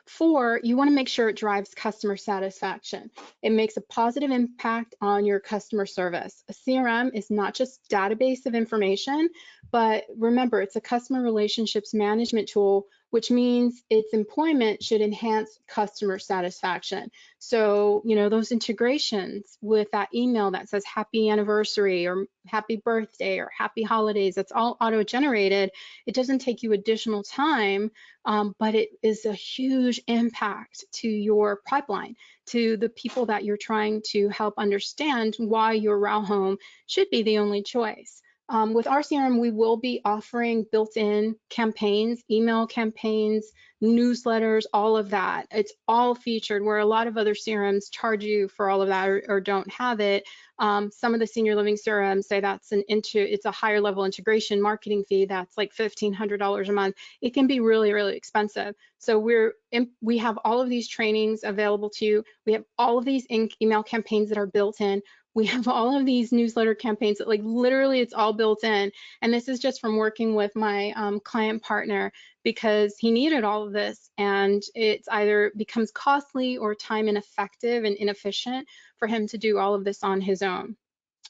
4, you want to make sure it drives customer satisfaction. It makes a positive impact on your customer service. A CRM is not just a database of information, but remember, it's a customer relationships management tool which means its employment should enhance customer satisfaction. So, those integrations with that email that says happy anniversary or happy birthday or happy holidays, that's all auto-generated. It doesn't take you additional time, but it is a huge impact to your pipeline, to the people that you're trying to help understand why your RAL home should be the only choice. With our CRM, we will be offering built-in campaigns, email campaigns, newsletters, all of that. It's all featured, where a lot of other CRMs charge you for all of that or don't have it. Some of the senior living CRMs say it's a higher level integration marketing fee that's like $1,500 a month. It can be really, really expensive. So we have all of these trainings available to you. We have all of these email campaigns that are built in. We have all of these newsletter campaigns that, like, literally it's all built in. And this is just from working with my client partner, because he needed all of this, and it's either becomes costly or time ineffective and inefficient for him to do all of this on his own.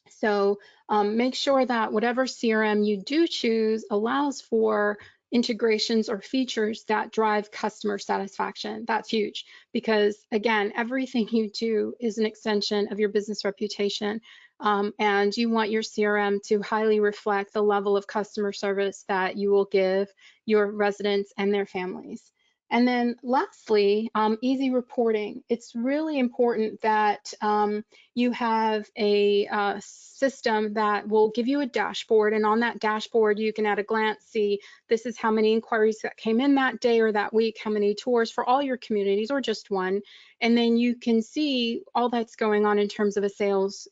So make sure that whatever CRM you do choose allows for integrations or features that drive customer satisfaction. That's huge, because again, everything you do is an extension of your business reputation. And you want your CRM to highly reflect the level of customer service that you will give your residents and their families. And then lastly, easy reporting. It's really important that you have a system that will give you a dashboard, and on that dashboard you can at a glance see this is how many inquiries that came in that day or that week, how many tours for all your communities or just one, and then you can see all that's going on in terms of a sales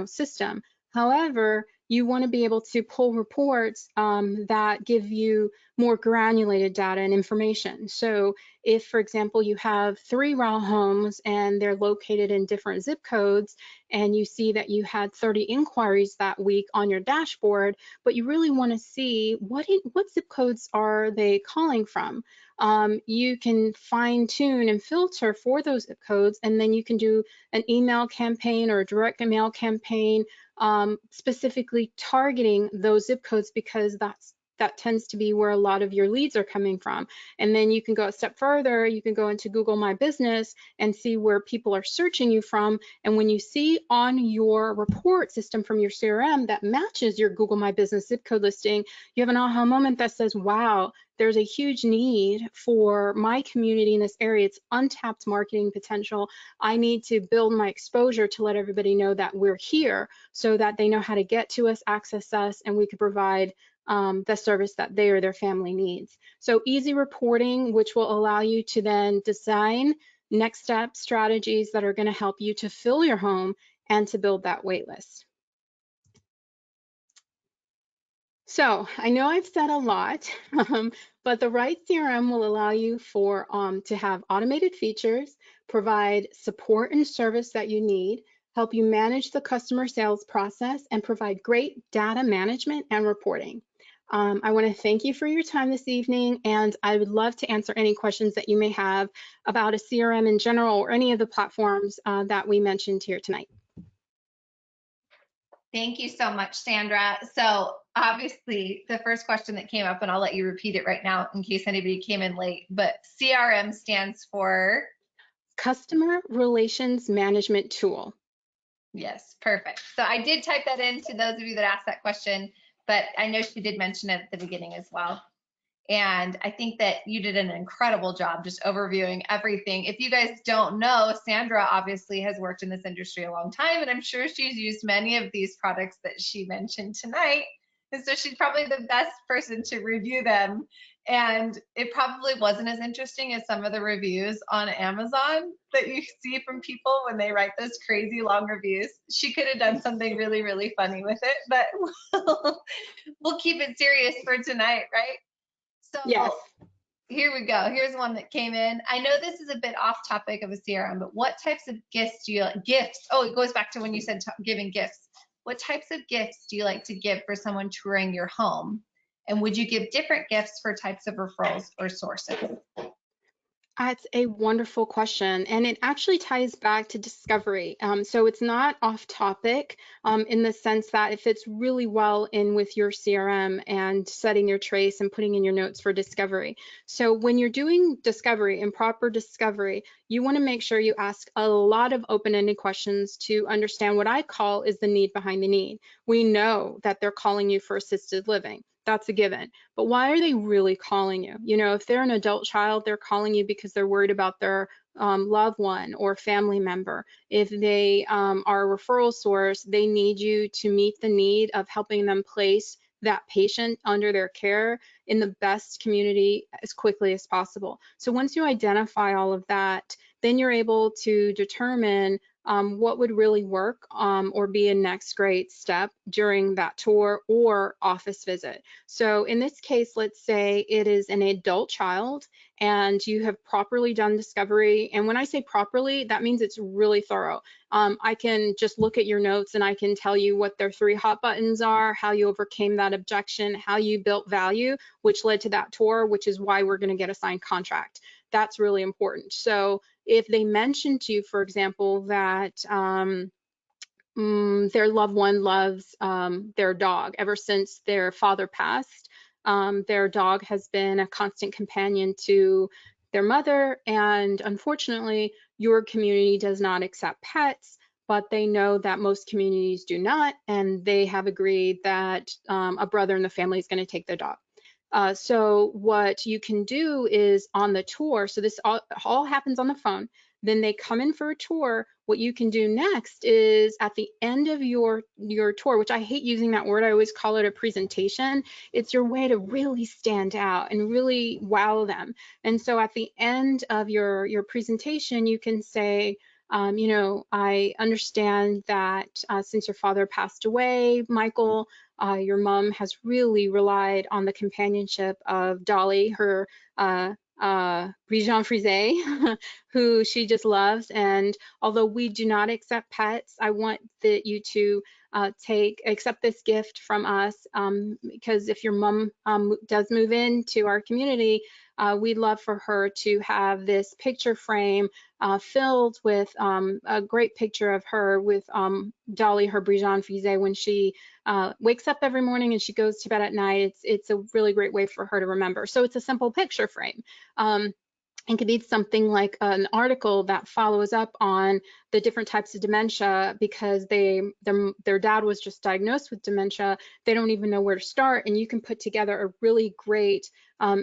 system. However, you want to be able to pull reports that give you more granulated data and information. So if, for example, you have 3 RAL homes and they're located in different zip codes, and you see that you had 30 inquiries that week on your dashboard, but you really want to see what zip codes are they calling from. You can fine tune and filter for those zip codes, and then you can do an email campaign or a direct mail campaign specifically targeting those zip codes, because that tends to be where a lot of your leads are coming from. And then you can go a step further. You can go into Google My Business and see where people are searching you from. And when you see on your report system from your CRM that matches your Google My Business zip code listing, you have an aha moment that says, wow, there's a huge need for my community in this area. It's untapped marketing potential. I need to build my exposure to let everybody know that we're here, so that they know how to get to us, access us, and we could provide the service that they or their family needs. So easy reporting, which will allow you to then design next step strategies that are going to help you to fill your home and to build that wait list. So I know I've said a lot, but the right CRM will allow you to have automated features, provide support and service that you need, help you manage the customer sales process, and provide great data management and reporting. I want to thank you for your time this evening, and I would love to answer any questions that you may have about a CRM in general or any of the platforms that we mentioned here tonight. Thank you so much, Sandra. So obviously the first question that came up, and I'll let you repeat it right now in case anybody came in late, but CRM stands for? Customer Relations Management Tool. Yes, perfect. So I did type that in to those of you that asked that question, but I know she did mention it at the beginning as well. And I think that you did an incredible job just overviewing everything. If you guys don't know, Sandra obviously has worked in this industry a long time, and I'm sure she's used many of these products that she mentioned tonight. And so she's probably the best person to review them. And it probably wasn't as interesting as some of the reviews on Amazon that you see from people when they write those crazy long reviews. She could have done something really, really funny with it, but we'll keep it serious for tonight, right? So Yes. here we go. Here's one that came in. I know this is a bit off topic of a CRM, but what types of gifts do you like? Gifts. Oh, it goes back to when you said giving gifts. What types of gifts do you like to give for someone touring your home? And would you give different gifts for types of referrals or sources? That's a wonderful question, and it actually ties back to discovery. So it's not off topic in the sense that it fits really well in with your CRM and setting your trace and putting in your notes for discovery. So when you're doing discovery and proper discovery, you want to make sure you ask a lot of open-ended questions to understand what I call is the need behind the need. We know that they're calling you for assisted living. That's a given. But why are they really calling you? You know, if they're an adult child, they're calling you because they're worried about their loved one or family member. If they are a referral source, they need you to meet the need of helping them place that patient under their care in the best community as quickly as possible. So once you identify all of that, then you're able to determine what would really work or be a next great step during that tour or office visit. So in this case, let's say it is an adult child and you have properly done discovery. And when I say properly, that means it's really thorough. I can just look at your notes and I can tell you what their 3 hot buttons are, how you overcame that objection, how you built value, which led to that tour, which is why we're going to get a signed contract. That's really important. So if they mention to you, for example, that their loved one loves their dog. Ever since their father passed, their dog has been a constant companion to their mother, and unfortunately, your community does not accept pets, but they know that most communities do not, and they have agreed that a brother in the family is going to take their dog. So what you can do is on the tour, so this all happens on the phone, then they come in for a tour. What you can do next is at the end of your tour, which I hate using that word, I always call it a presentation. It's your way to really stand out and really wow them. And so at the end of your presentation, you can say, you know, I understand that since your father passed away, Michael, your mom has really relied on the companionship of Dolly, her Bichon Frise, who she just loves. And although we do not accept pets, I want that you to accept this gift from us because if your mom does move into our community, we'd love for her to have this picture frame filled with a great picture of her with Dolly, her Bichon Frise, when she wakes up every morning and she goes to bed at night. It's a really great way for her to remember. So it's a simple picture frame. It could be something like an article that follows up on the different types of dementia because their dad was just diagnosed with dementia. They don't even know where to start, and you can put together a really great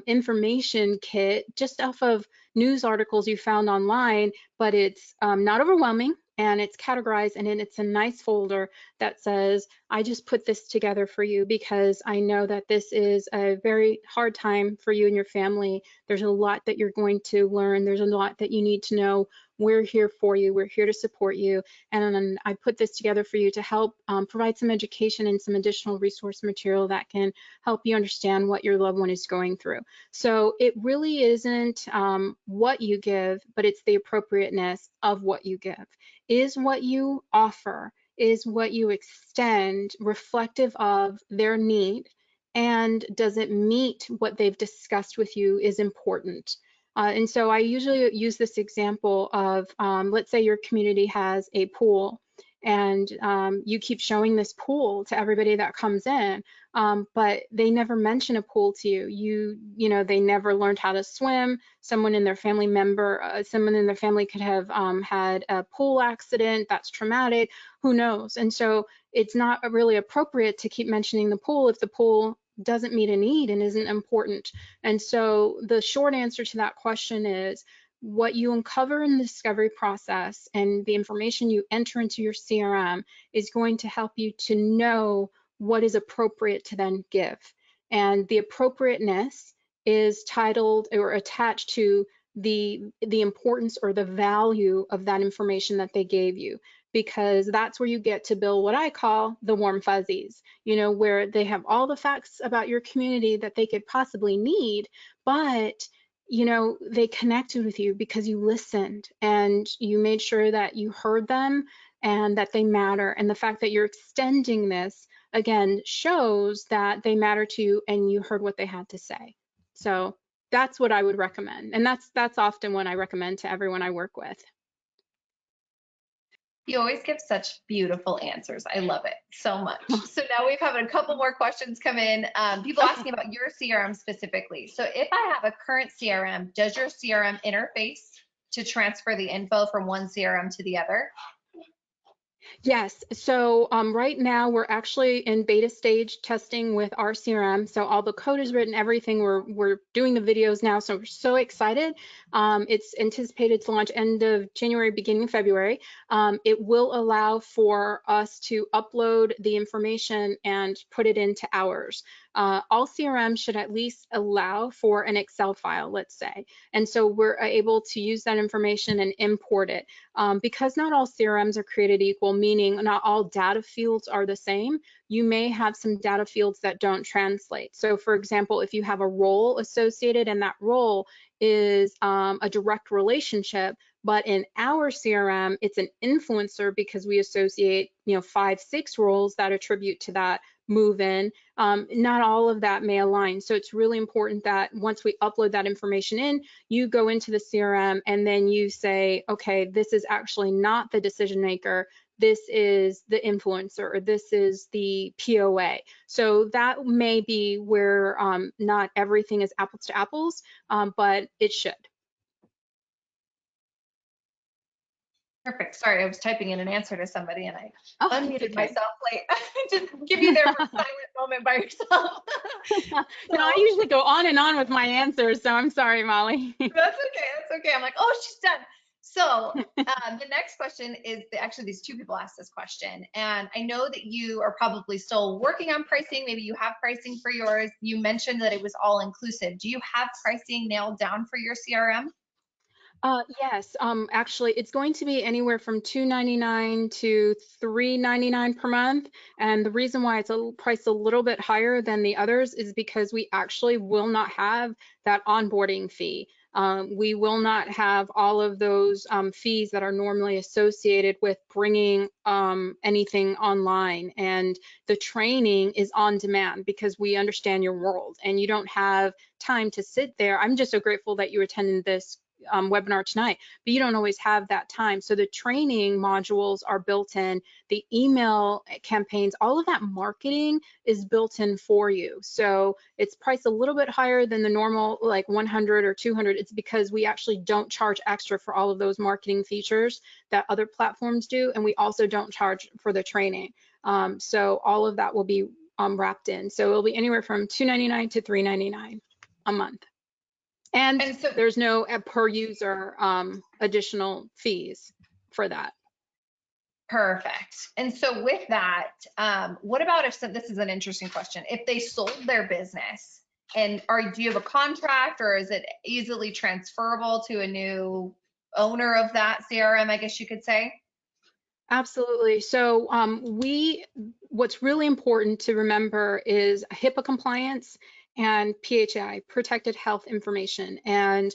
information kit just off of news articles you found online, but it's not overwhelming and it's categorized and then it's a nice folder that says, I just put this together for you because I know that this is a very hard time for you and your family. There's a lot that you're going to learn. There's a lot that you need to know. We're here for you. We're here to support you. And I put this together for you to help provide some education and some additional resource material that can help you understand what your loved one is going through. So it really isn't what you give, but it's the appropriateness of what you give. Is what you offer, is what you extend reflective of their need? And does it meet what they've discussed with you is important? And so I usually use this example of, let's say your community has a pool and you keep showing this pool to everybody that comes in, but they never mention a pool to you. You know, they never learned how to swim. Someone in their family could have had a pool accident that's traumatic, who knows? And so it's not really appropriate to keep mentioning the pool if the pool doesn't meet a need and isn't important. And so the short answer to that question is what you uncover in the discovery process and the information you enter into your CRM is going to help you to know what is appropriate to then give. And the appropriateness is titled or attached to the importance or the value of that information that they gave you, because that's where you get to build what I call the warm fuzzies, you know, where they have all the facts about your community that they could possibly need, but you know, they connected with you because you listened and you made sure that you heard them and that they matter. And the fact that you're extending this again shows that they matter to you and you heard what they had to say. So that's what I would recommend. And that's often what I recommend to everyone I work with. You always give such beautiful answers. I love it so much. So now we've had a couple more questions come in. People Okay. asking about your CRM specifically. So if I have a current CRM, does your CRM interface to transfer the info from one CRM to the other? Yes. So right now we're actually in beta stage testing with our CRM. So all the code is written, everything. We're doing the videos now. So we're so excited. It's anticipated to launch end of January, beginning of February. It will allow for us to upload the information and put it into ours. All CRM should at least allow for an Excel file, let's say. And so we're able to use that information and import it. Because not all CRMs are created equal, meaning not all data fields are the same, you may have some data fields that don't translate. So for example, if you have a role associated and that role is a direct relationship, but in our CRM, it's an influencer because we associate, 5, 6 roles that attribute to that move in. Not all of that may align. So it's really important that once we upload that information in, you go into the CRM and then you say, okay, this is actually not the decision maker. This is the influencer, or this is the POA. So that may be where not everything is apples to apples, but it should. Perfect. Sorry, I was typing in an answer to somebody and I Oh, it's unmuted okay. myself late. Just give you there for a silent moment by yourself. No, I So usually go on and on with my answers, so I'm sorry, Molly. that's okay. That's okay. I'm like, oh, she's done. So the next question is actually these two people asked this question, and I know that you are probably still working on pricing. Maybe you have pricing for yours. You mentioned that it was all inclusive. Do you have pricing nailed down for your CRM? Yes, actually, it's going to be anywhere from $2.99 to $3.99 per month. And the reason why it's priced a little bit higher than the others is because we actually will not have that onboarding fee. We will not have all of those fees that are normally associated with bringing anything online. And the training is on demand because we understand your world and you don't have time to sit there. I'm just so grateful that you attended this webinar tonight, but you don't always have that time. So the training modules are built in, the email campaigns, all of that marketing is built in for you. So it's priced a little bit higher than the normal, like 100 or 200. It's because we actually don't charge extra for all of those marketing features that other platforms do. And we also don't charge for the training. So all of that will be wrapped in. So it'll be anywhere from $2.99 to $3.99 a month. And So there's no per user additional fees for that. perfect. And so with that, what about if this is an interesting question? If they sold their business do you have a contract or is it easily transferable to a new owner of that CRM, I guess you could say? Absolutely. So what's really important to remember is HIPAA compliance and PHI, protected health information. And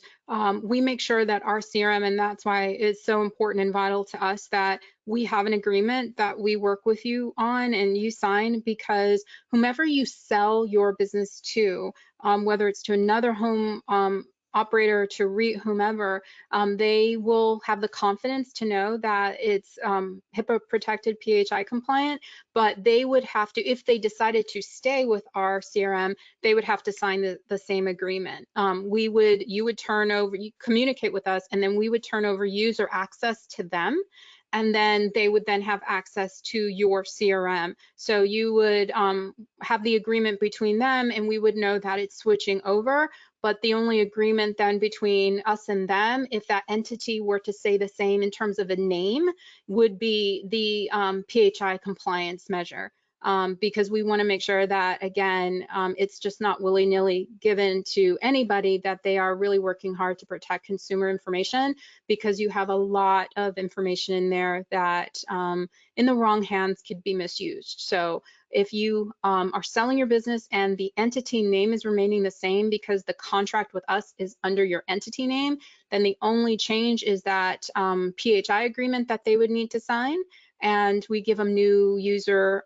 we make sure that our CRM, and that's why it's so important and vital to us that we have an agreement that we work with you on and you sign, because whomever you sell your business to, whether it's to another home operator, to whomever, they will have the confidence to know that it's HIPAA protected, PHI compliant, but they would have to, if they decided to stay with our CRM, they would have to sign the same agreement. You would turn over, you communicate with us, and then we would turn over user access to them. And then they would then have access to your CRM. So you would have the agreement between them and we would know that it's switching over. But the only agreement then between us and them, if that entity were to say the same in terms of a name, would be the PHI compliance measure. Because we want to make sure that, again, it's just not willy-nilly given to anybody, that they are really working hard to protect consumer information, because you have a lot of information in there that in the wrong hands could be misused. So if you are selling your business and the entity name is remaining the same because the contract with us is under your entity name, then the only change is that PHI agreement that they would need to sign, and we give them new user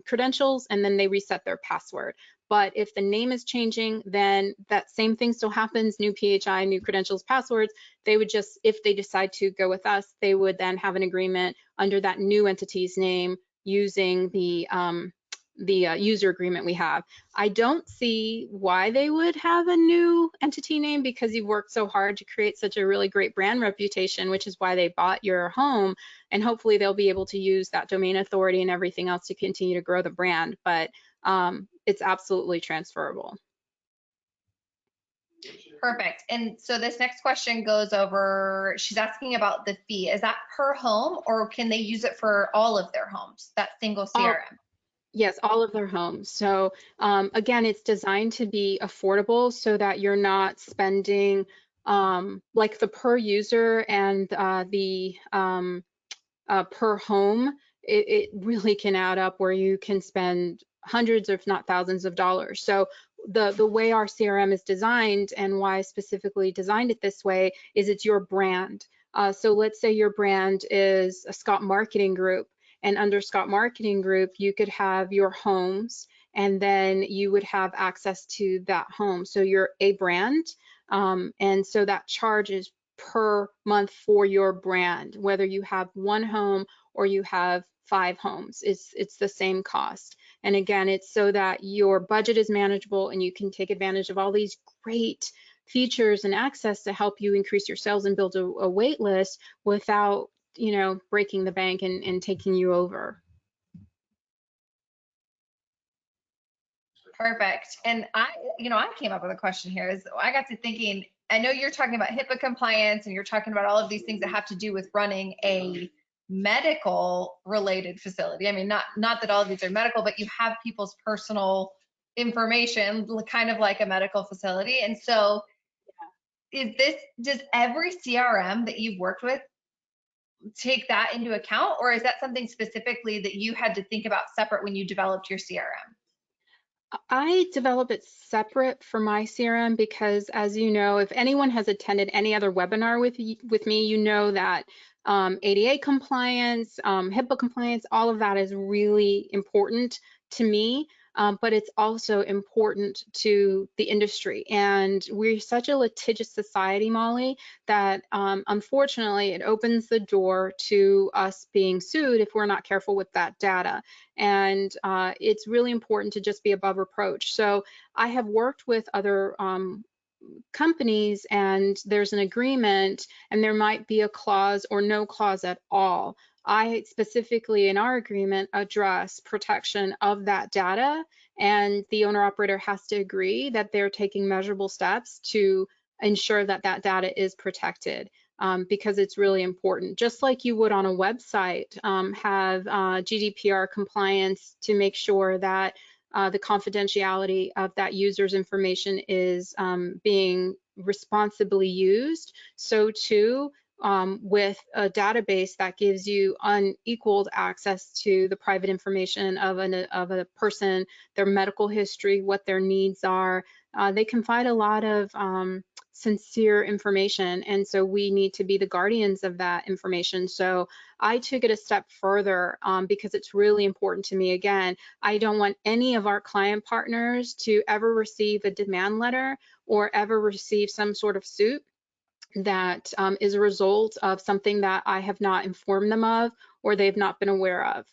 credentials, and then they reset their password. But if the name is changing, then that same thing still happens, new PHI, new credentials, passwords. They would just, if they decide to go with us, they would then have an agreement under that new entity's name using the user agreement we have. I don't see why they would have a new entity name, because you've worked so hard to create such a really great brand reputation, which is why they bought your home. And hopefully they'll be able to use that domain authority and everything else to continue to grow the brand. But it's absolutely transferable. Perfect. And so this next question goes over, she's asking about the fee. Is that per home, or can they use it for all of their homes, that single CRM? Yes, all of their homes. So again, it's designed to be affordable so that you're not spending like the per user and the per home. It really can add up where you can spend hundreds, if not thousands of dollars. So the way our CRM is designed, and why I specifically designed it this way, is it's your brand. So let's say your brand is a Scott Marketing Group, and under Scott Marketing Group, you could have your homes, and then you would have access to that home. So you're a brand, and so that charge is per month for your brand, whether you have one home or you have 5 homes. It's the same cost. And again, it's so that your budget is manageable and you can take advantage of all these great features and access to help you increase your sales and build a wait list without, you know, breaking the bank and taking you over. Perfect. And I came up with a question here. Is I got to thinking, I know you're talking about HIPAA compliance and you're talking about all of these things that have to do with running a medical related facility. I mean, not that all of these are medical, but you have people's personal information, kind of like a medical facility. And so does every CRM that you've worked with take that into account, or is that something specifically that you had to think about separate when you developed your CRM? I develop it separate for my CRM because, as you know, if anyone has attended any other webinar with me, you know that ADA compliance, HIPAA compliance, all of that is really important to me. But it's also important to the industry. And we're such a litigious society, Molly, that unfortunately it opens the door to us being sued if we're not careful with that data. And it's really important to just be above reproach. So I have worked with other companies, and there's an agreement and there might be a clause or no clause at all. I specifically in our agreement address protection of that data, and the owner operator has to agree that they're taking measurable steps to ensure that that data is protected. Because it's really important. Just like you would on a website, have GDPR compliance to make sure that the confidentiality of that user's information is being responsibly used. So too, with a database that gives you unequaled access to the private information of a person, their medical history, what their needs are, they can find a lot of sincere information, and so we need to be the guardians of that information. So I took it a step further because it's really important to me. Again, I don't want any of our client partners to ever receive a demand letter or ever receive some sort of suit that is a result of something that I have not informed them of or they've not been aware of.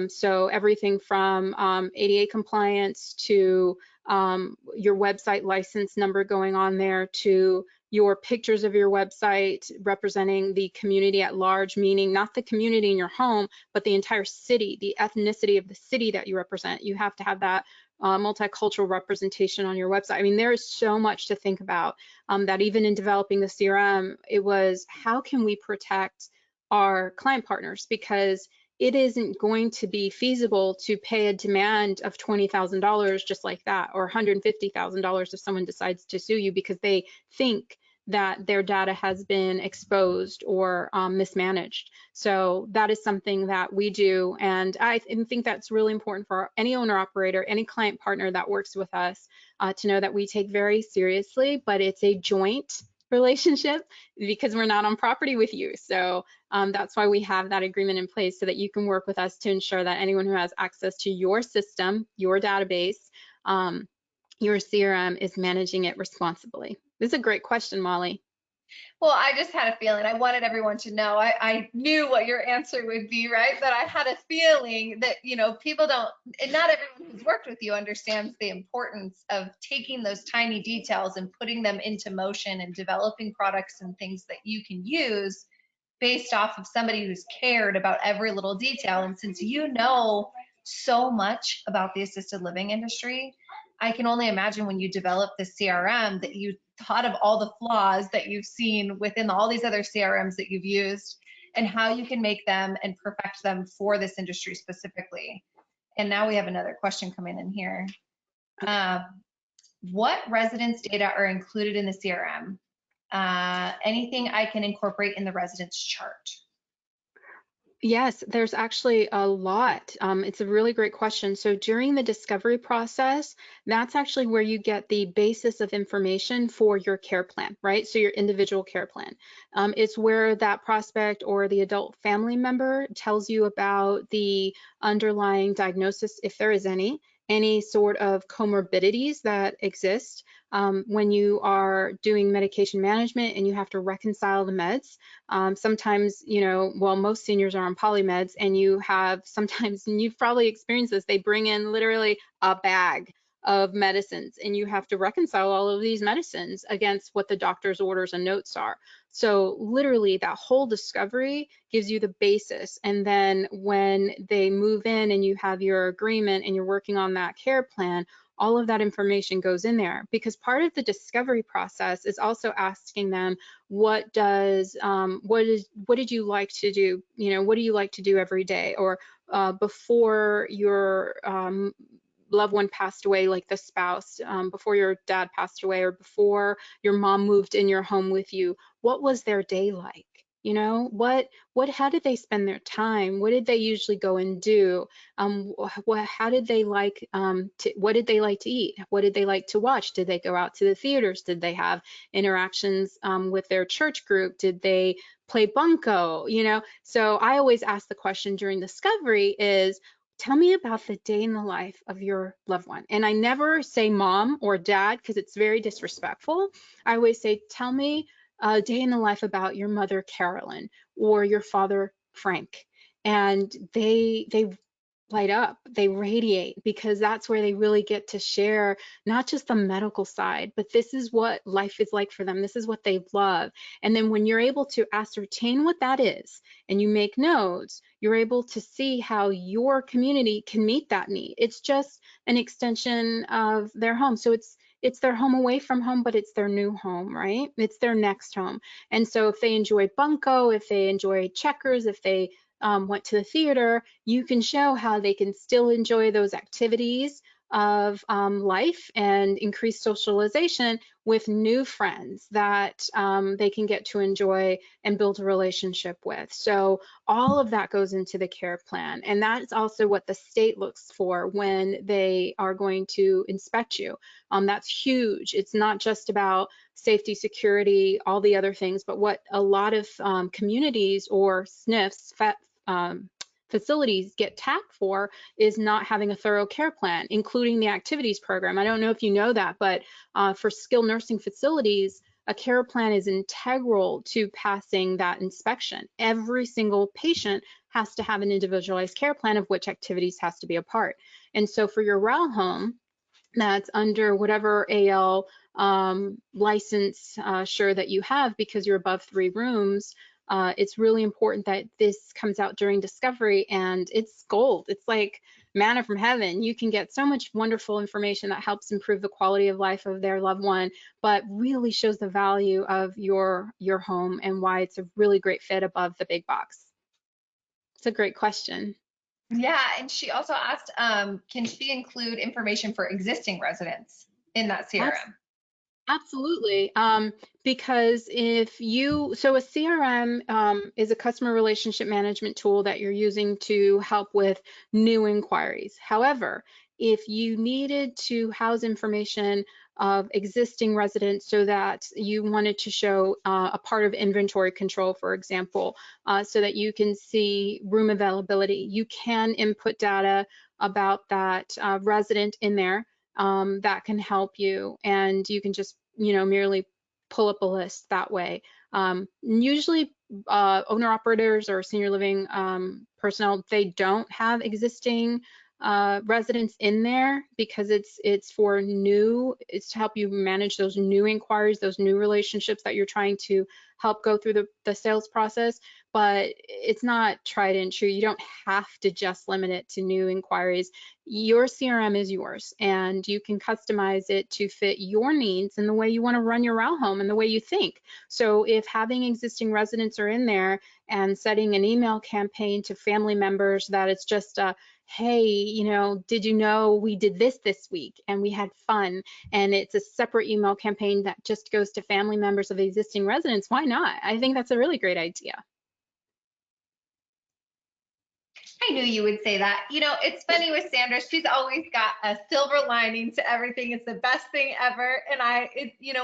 So everything from ADA compliance to your website license number going on there, to your pictures of your website representing the community at large, meaning not the community in your home, but the entire city, the ethnicity of the city that you represent. You have to have that multicultural representation on your website. I mean, there is so much to think about that even in developing the CRM, it was how can we protect our client partners, because it isn't going to be feasible to pay a demand of $20,000 just like that, or $150,000 if someone decides to sue you because they think that their data has been exposed or mismanaged. So that is something that we do. And I think that's really important for any owner operator, any client partner that works with us to know that we take very seriously, but it's a joint relationship because we're not on property with you. So that's why we have that agreement in place so that you can work with us to ensure that anyone who has access to your system, your database, your CRM is managing it responsibly? This is a great question, Molly. Well, I just had a feeling. I wanted everyone to know. I knew what your answer would be, right? But I had a feeling that, people don't, and not everyone who's worked with you understands the importance of taking those tiny details and putting them into motion and developing products and things that you can use based off of somebody who's cared about every little detail. And since you know so much about the assisted living industry, I can only imagine when you develop the CRM that you thought of all the flaws that you've seen within all these other CRMs that you've used and how you can make them and perfect them for this industry specifically. And now we have another question coming in here. What residence data are included in the CRM? Anything I can incorporate in the residence chart? Yes, there's actually a lot. It's a really great question. So during the discovery process, that's actually where you get the basis of information for your care plan, right? So your individual care plan. It's where that prospect or the adult family member tells you about the underlying diagnosis, if there is any sort of comorbidities that exist. When you are doing medication management and you have to reconcile the meds, sometimes, well, most seniors are on polymeds, and you have sometimes, and you've probably experienced this, they bring in literally a bag of medicines, and you have to reconcile all of these medicines against what the doctor's orders and notes are. So literally that whole discovery gives you the basis. And then when they move in and you have your agreement and you're working on that care plan, all of that information goes in there, because part of the discovery process is also asking them, what did you like to do? What do you like to do every day? Or before your loved one passed away, like the spouse, before your dad passed away, or before your mom moved in your home with you, what was their day like? How did they spend their time? What did they usually go and do? How did they like what did they like to eat? What did they like to watch? Did they go out to the theaters? Did they have interactions with their church group? Did they play bunco? So I always ask the question during discovery is, tell me about the day in the life of your loved one. And I never say mom or dad because it's very disrespectful. I always say, tell me a day in the life about your mother, Carolyn, or your father, Frank. And they light up, they radiate, because that's where they really get to share not just the medical side, but this is what life is like for them. This is what they love. And then when you're able to ascertain what that is and you make notes, you're able to see how your community can meet that need. It's just an extension of their home. So it's their home away from home, but it's their new home, right? It's their next home. And so if they enjoy bunco, if they enjoy checkers, if they went to the theater, you can show how they can still enjoy those activities of life and increase socialization with new friends that they can get to enjoy and build a relationship with. So all of that goes into the care plan. And that's also what the state looks for when they are going to inspect you. That's huge. It's not just about safety, security, all the other things, but what a lot of communities or SNFs, facilities get tagged for is not having a thorough care plan, including the activities program. I don't know if you know that, but for skilled nursing facilities, a care plan is integral to passing that inspection. Every single patient has to have an individualized care plan of which activities has to be a part. And so for your RAL home, that's under whatever AL license sure that you have, because you're above 3 rooms, it's really important that this comes out during discovery, and it's gold. It's like manna from heaven. You can get so much wonderful information that helps improve the quality of life of their loved one, but really shows the value of your home and why it's a really great fit above the big box. It's a great question. Yeah, and she also asked, can she include information for existing residents in that CRM? Absolutely. Because so a CRM is a customer relationship management tool that you're using to help with new inquiries. However, if you needed to house information of existing residents so that you wanted to show a part of inventory control, for example, so that you can see room availability, you can input data about that resident in there. that can help you, and you can just, merely pull up a list that way. Usually owner operators or senior living personnel, they don't have existing residents in there because it's for new, it's to help you manage those new inquiries, those new relationships that you're trying to help go through the sales process. But it's not tried and true. You don't have to just limit it to new inquiries. Your CRM is yours, and you can customize it to fit your needs and the way you want to run your RAL home and the way you think. So if having existing residents are in there and setting an email campaign to family members that it's just a, hey, did you know we did this week and we had fun, and it's a separate email campaign that just goes to family members of the existing residents, why not? I think that's a really great idea. I knew you would say that. It's funny with Sandra. She's always got a silver lining to everything. It's the best thing ever. And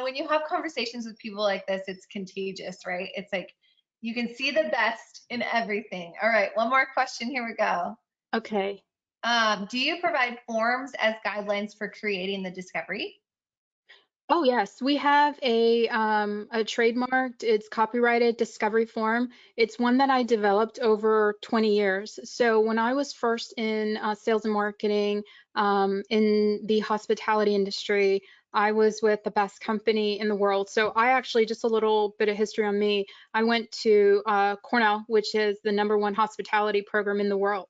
when you have conversations with people like this, it's contagious, right? It's like you can see the best in everything. All right, one more question. Here we go. Okay. Do you provide forms as guidelines for creating the discovery? Oh yes, we have a trademarked, it's copyrighted discovery form. It's one that I developed over 20 years. So when I was first in sales and marketing in the hospitality industry, I was with the best company in the world. So I actually, just a little bit of history on me, I went to Cornell, which is the #1 hospitality program in the world.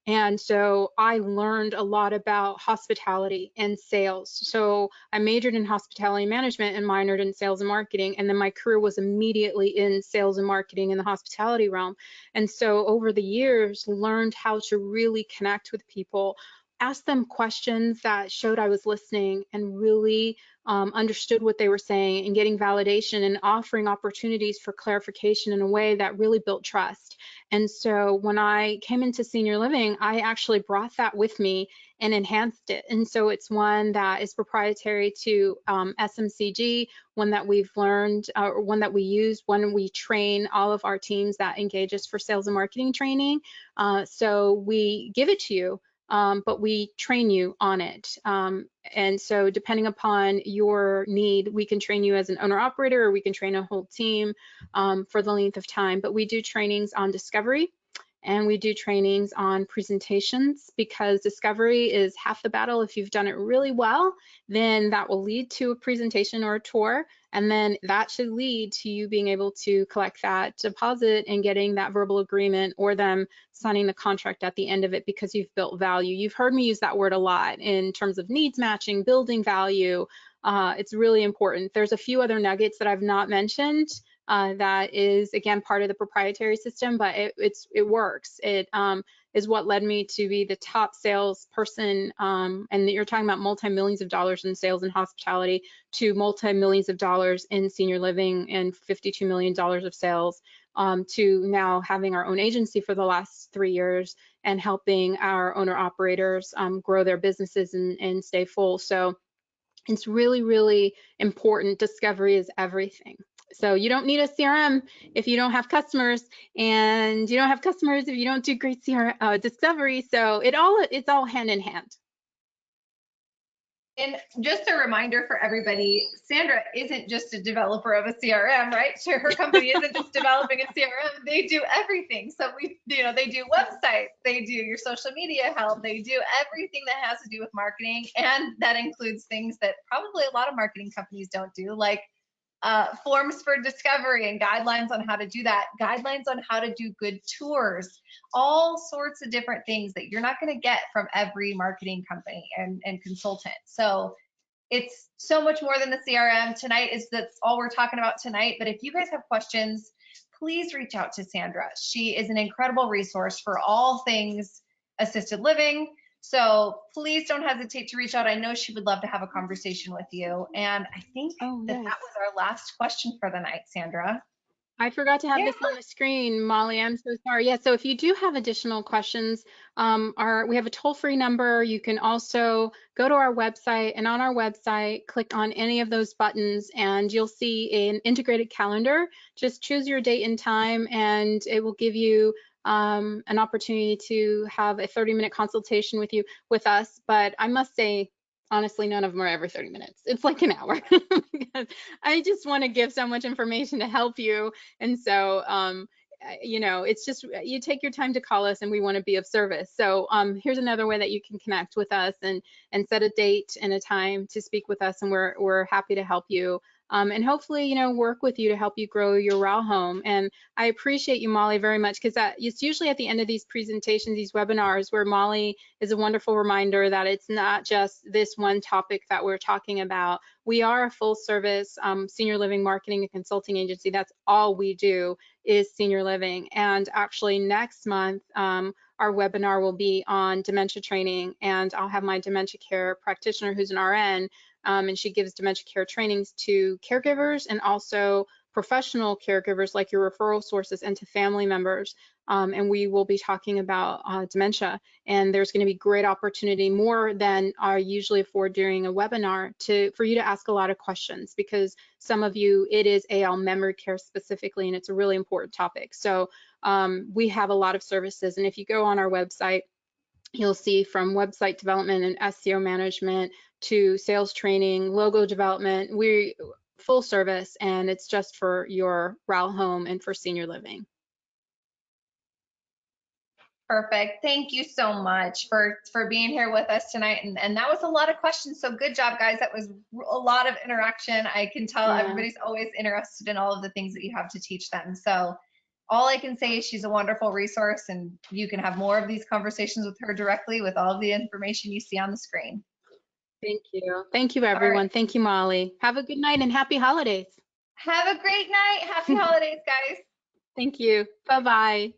And so I learned a lot about hospitality and sales. So I majored in hospitality management and minored in sales and marketing. And then my career was immediately in sales and marketing in the hospitality realm. And so over the years, learned how to really connect with people, ask them questions that showed I was listening and really understood what they were saying, and getting validation and offering opportunities for clarification in a way that really built trust. And so when I came into senior living, I actually brought that with me and enhanced it. And so it's one that is proprietary to SMCG, one that we've learned, or one that we use when we train all of our teams that engage us for sales and marketing training. So we give it to you, but we train you on it. And so depending upon your need, we can train you as an owner operator, or we can train a whole team for the length of time. But we do trainings on discovery, and we do trainings on presentations, because discovery is half the battle. If you've done it really well, then that will lead to a presentation or a tour, and then that should lead to you being able to collect that deposit and getting that verbal agreement, or them signing the contract at the end of it, because you've built value. You've heard me use that word a lot in terms of needs matching, building value. It's really important. There's a few other nuggets that I've not mentioned that is, again, part of the proprietary system, but it works. It is what led me to be the top salesperson, and you're talking about multi-millions of dollars in sales and hospitality, to multi-millions of dollars in senior living and $52 million of sales, to now having our own agency for the last 3 years and helping our owner operators grow their businesses and stay full. So it's really, really important. Discovery is everything. So you don't need a CRM if you don't have customers, and you don't have customers if you don't do great discovery. So it's all hand in hand. And just a reminder for everybody, Sandra isn't just a developer of a CRM, right? Her company isn't just developing a CRM. They do everything. So they do websites, they do your social media help, they do everything that has to do with marketing. And that includes things that probably a lot of marketing companies don't do, like forms for discovery and guidelines on how to do that, guidelines on how to do good tours, all sorts of different things that you're not going to get from every marketing company and consultant. So it's so much more than the CRM. That's all we're talking about tonight. But if you guys have questions, please reach out to Sandra. She is an incredible resource for all things assisted living. So please don't hesitate to reach out. I know she would love to have a conversation with you. And I think that was our last question for the night, Sandra. I forgot to have this on the screen, Molly. I'm so sorry. Yeah, so if you do have additional questions, we have a toll-free number. You can also go to our website, and on our website, click on any of those buttons, and you'll see an integrated calendar. Just choose your date and time, and it will give you an opportunity to have a 30-minute consultation with us. But I must say, Honestly, none of them are every 30 minutes. It's like an hour because I just want to give so much information to help you. And so, it's just you take your time to call us and we want to be of service. So here's another way that you can connect with us and set a date and a time to speak with us. And we're happy to help you. And hopefully, work with you to help you grow your RAL home. And I appreciate you, Molly, very much because it's usually at the end of these presentations, these webinars, where Molly is a wonderful reminder that it's not just this one topic that we're talking about. We are a full service senior living marketing and consulting agency. That's all we do is senior living. And actually next month, our webinar will be on dementia training, and I'll have my dementia care practitioner who's an RN, and she gives dementia care trainings to caregivers and also professional caregivers like your referral sources and to family members. And we will be talking about dementia, and there's going to be great opportunity, more than I usually afford during a webinar, for you to ask a lot of questions, because some of you, it is AL memory care specifically, and it's a really important topic. So we have a lot of services, and if you go on our website, you'll see from website development and SEO management to sales training, logo development, we full service, and it's just for your RAL home and for senior living. Perfect. Thank you so much for being here with us tonight. And that was a lot of questions. So good job, guys. That was a lot of interaction. I can tell Yeah. everybody's always interested in all of the things that you have to teach them. So all I can say is she's a wonderful resource, and you can have more of these conversations with her directly with all of the information you see on the screen. Thank you. Thank you, All right. everyone. Thank you, Molly. Have a good night and happy holidays. Have a great night. Happy holidays, guys. Thank you. Bye-bye.